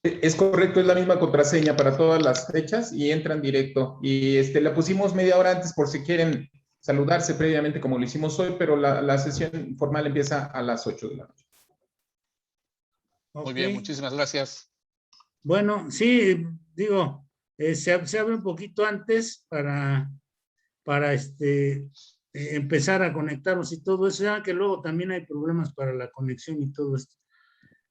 Es correcto, es la misma contraseña para todas las fechas y entran directo. Y la pusimos media hora antes por si quieren saludarse previamente, como lo hicimos hoy, pero la sesión formal empieza a las 8 de la noche. Muy bien, muchísimas gracias. Bueno, sí, digo, se abre un poquito antes para empezar a conectarnos y todo eso, ya que luego también hay problemas para la conexión y todo esto.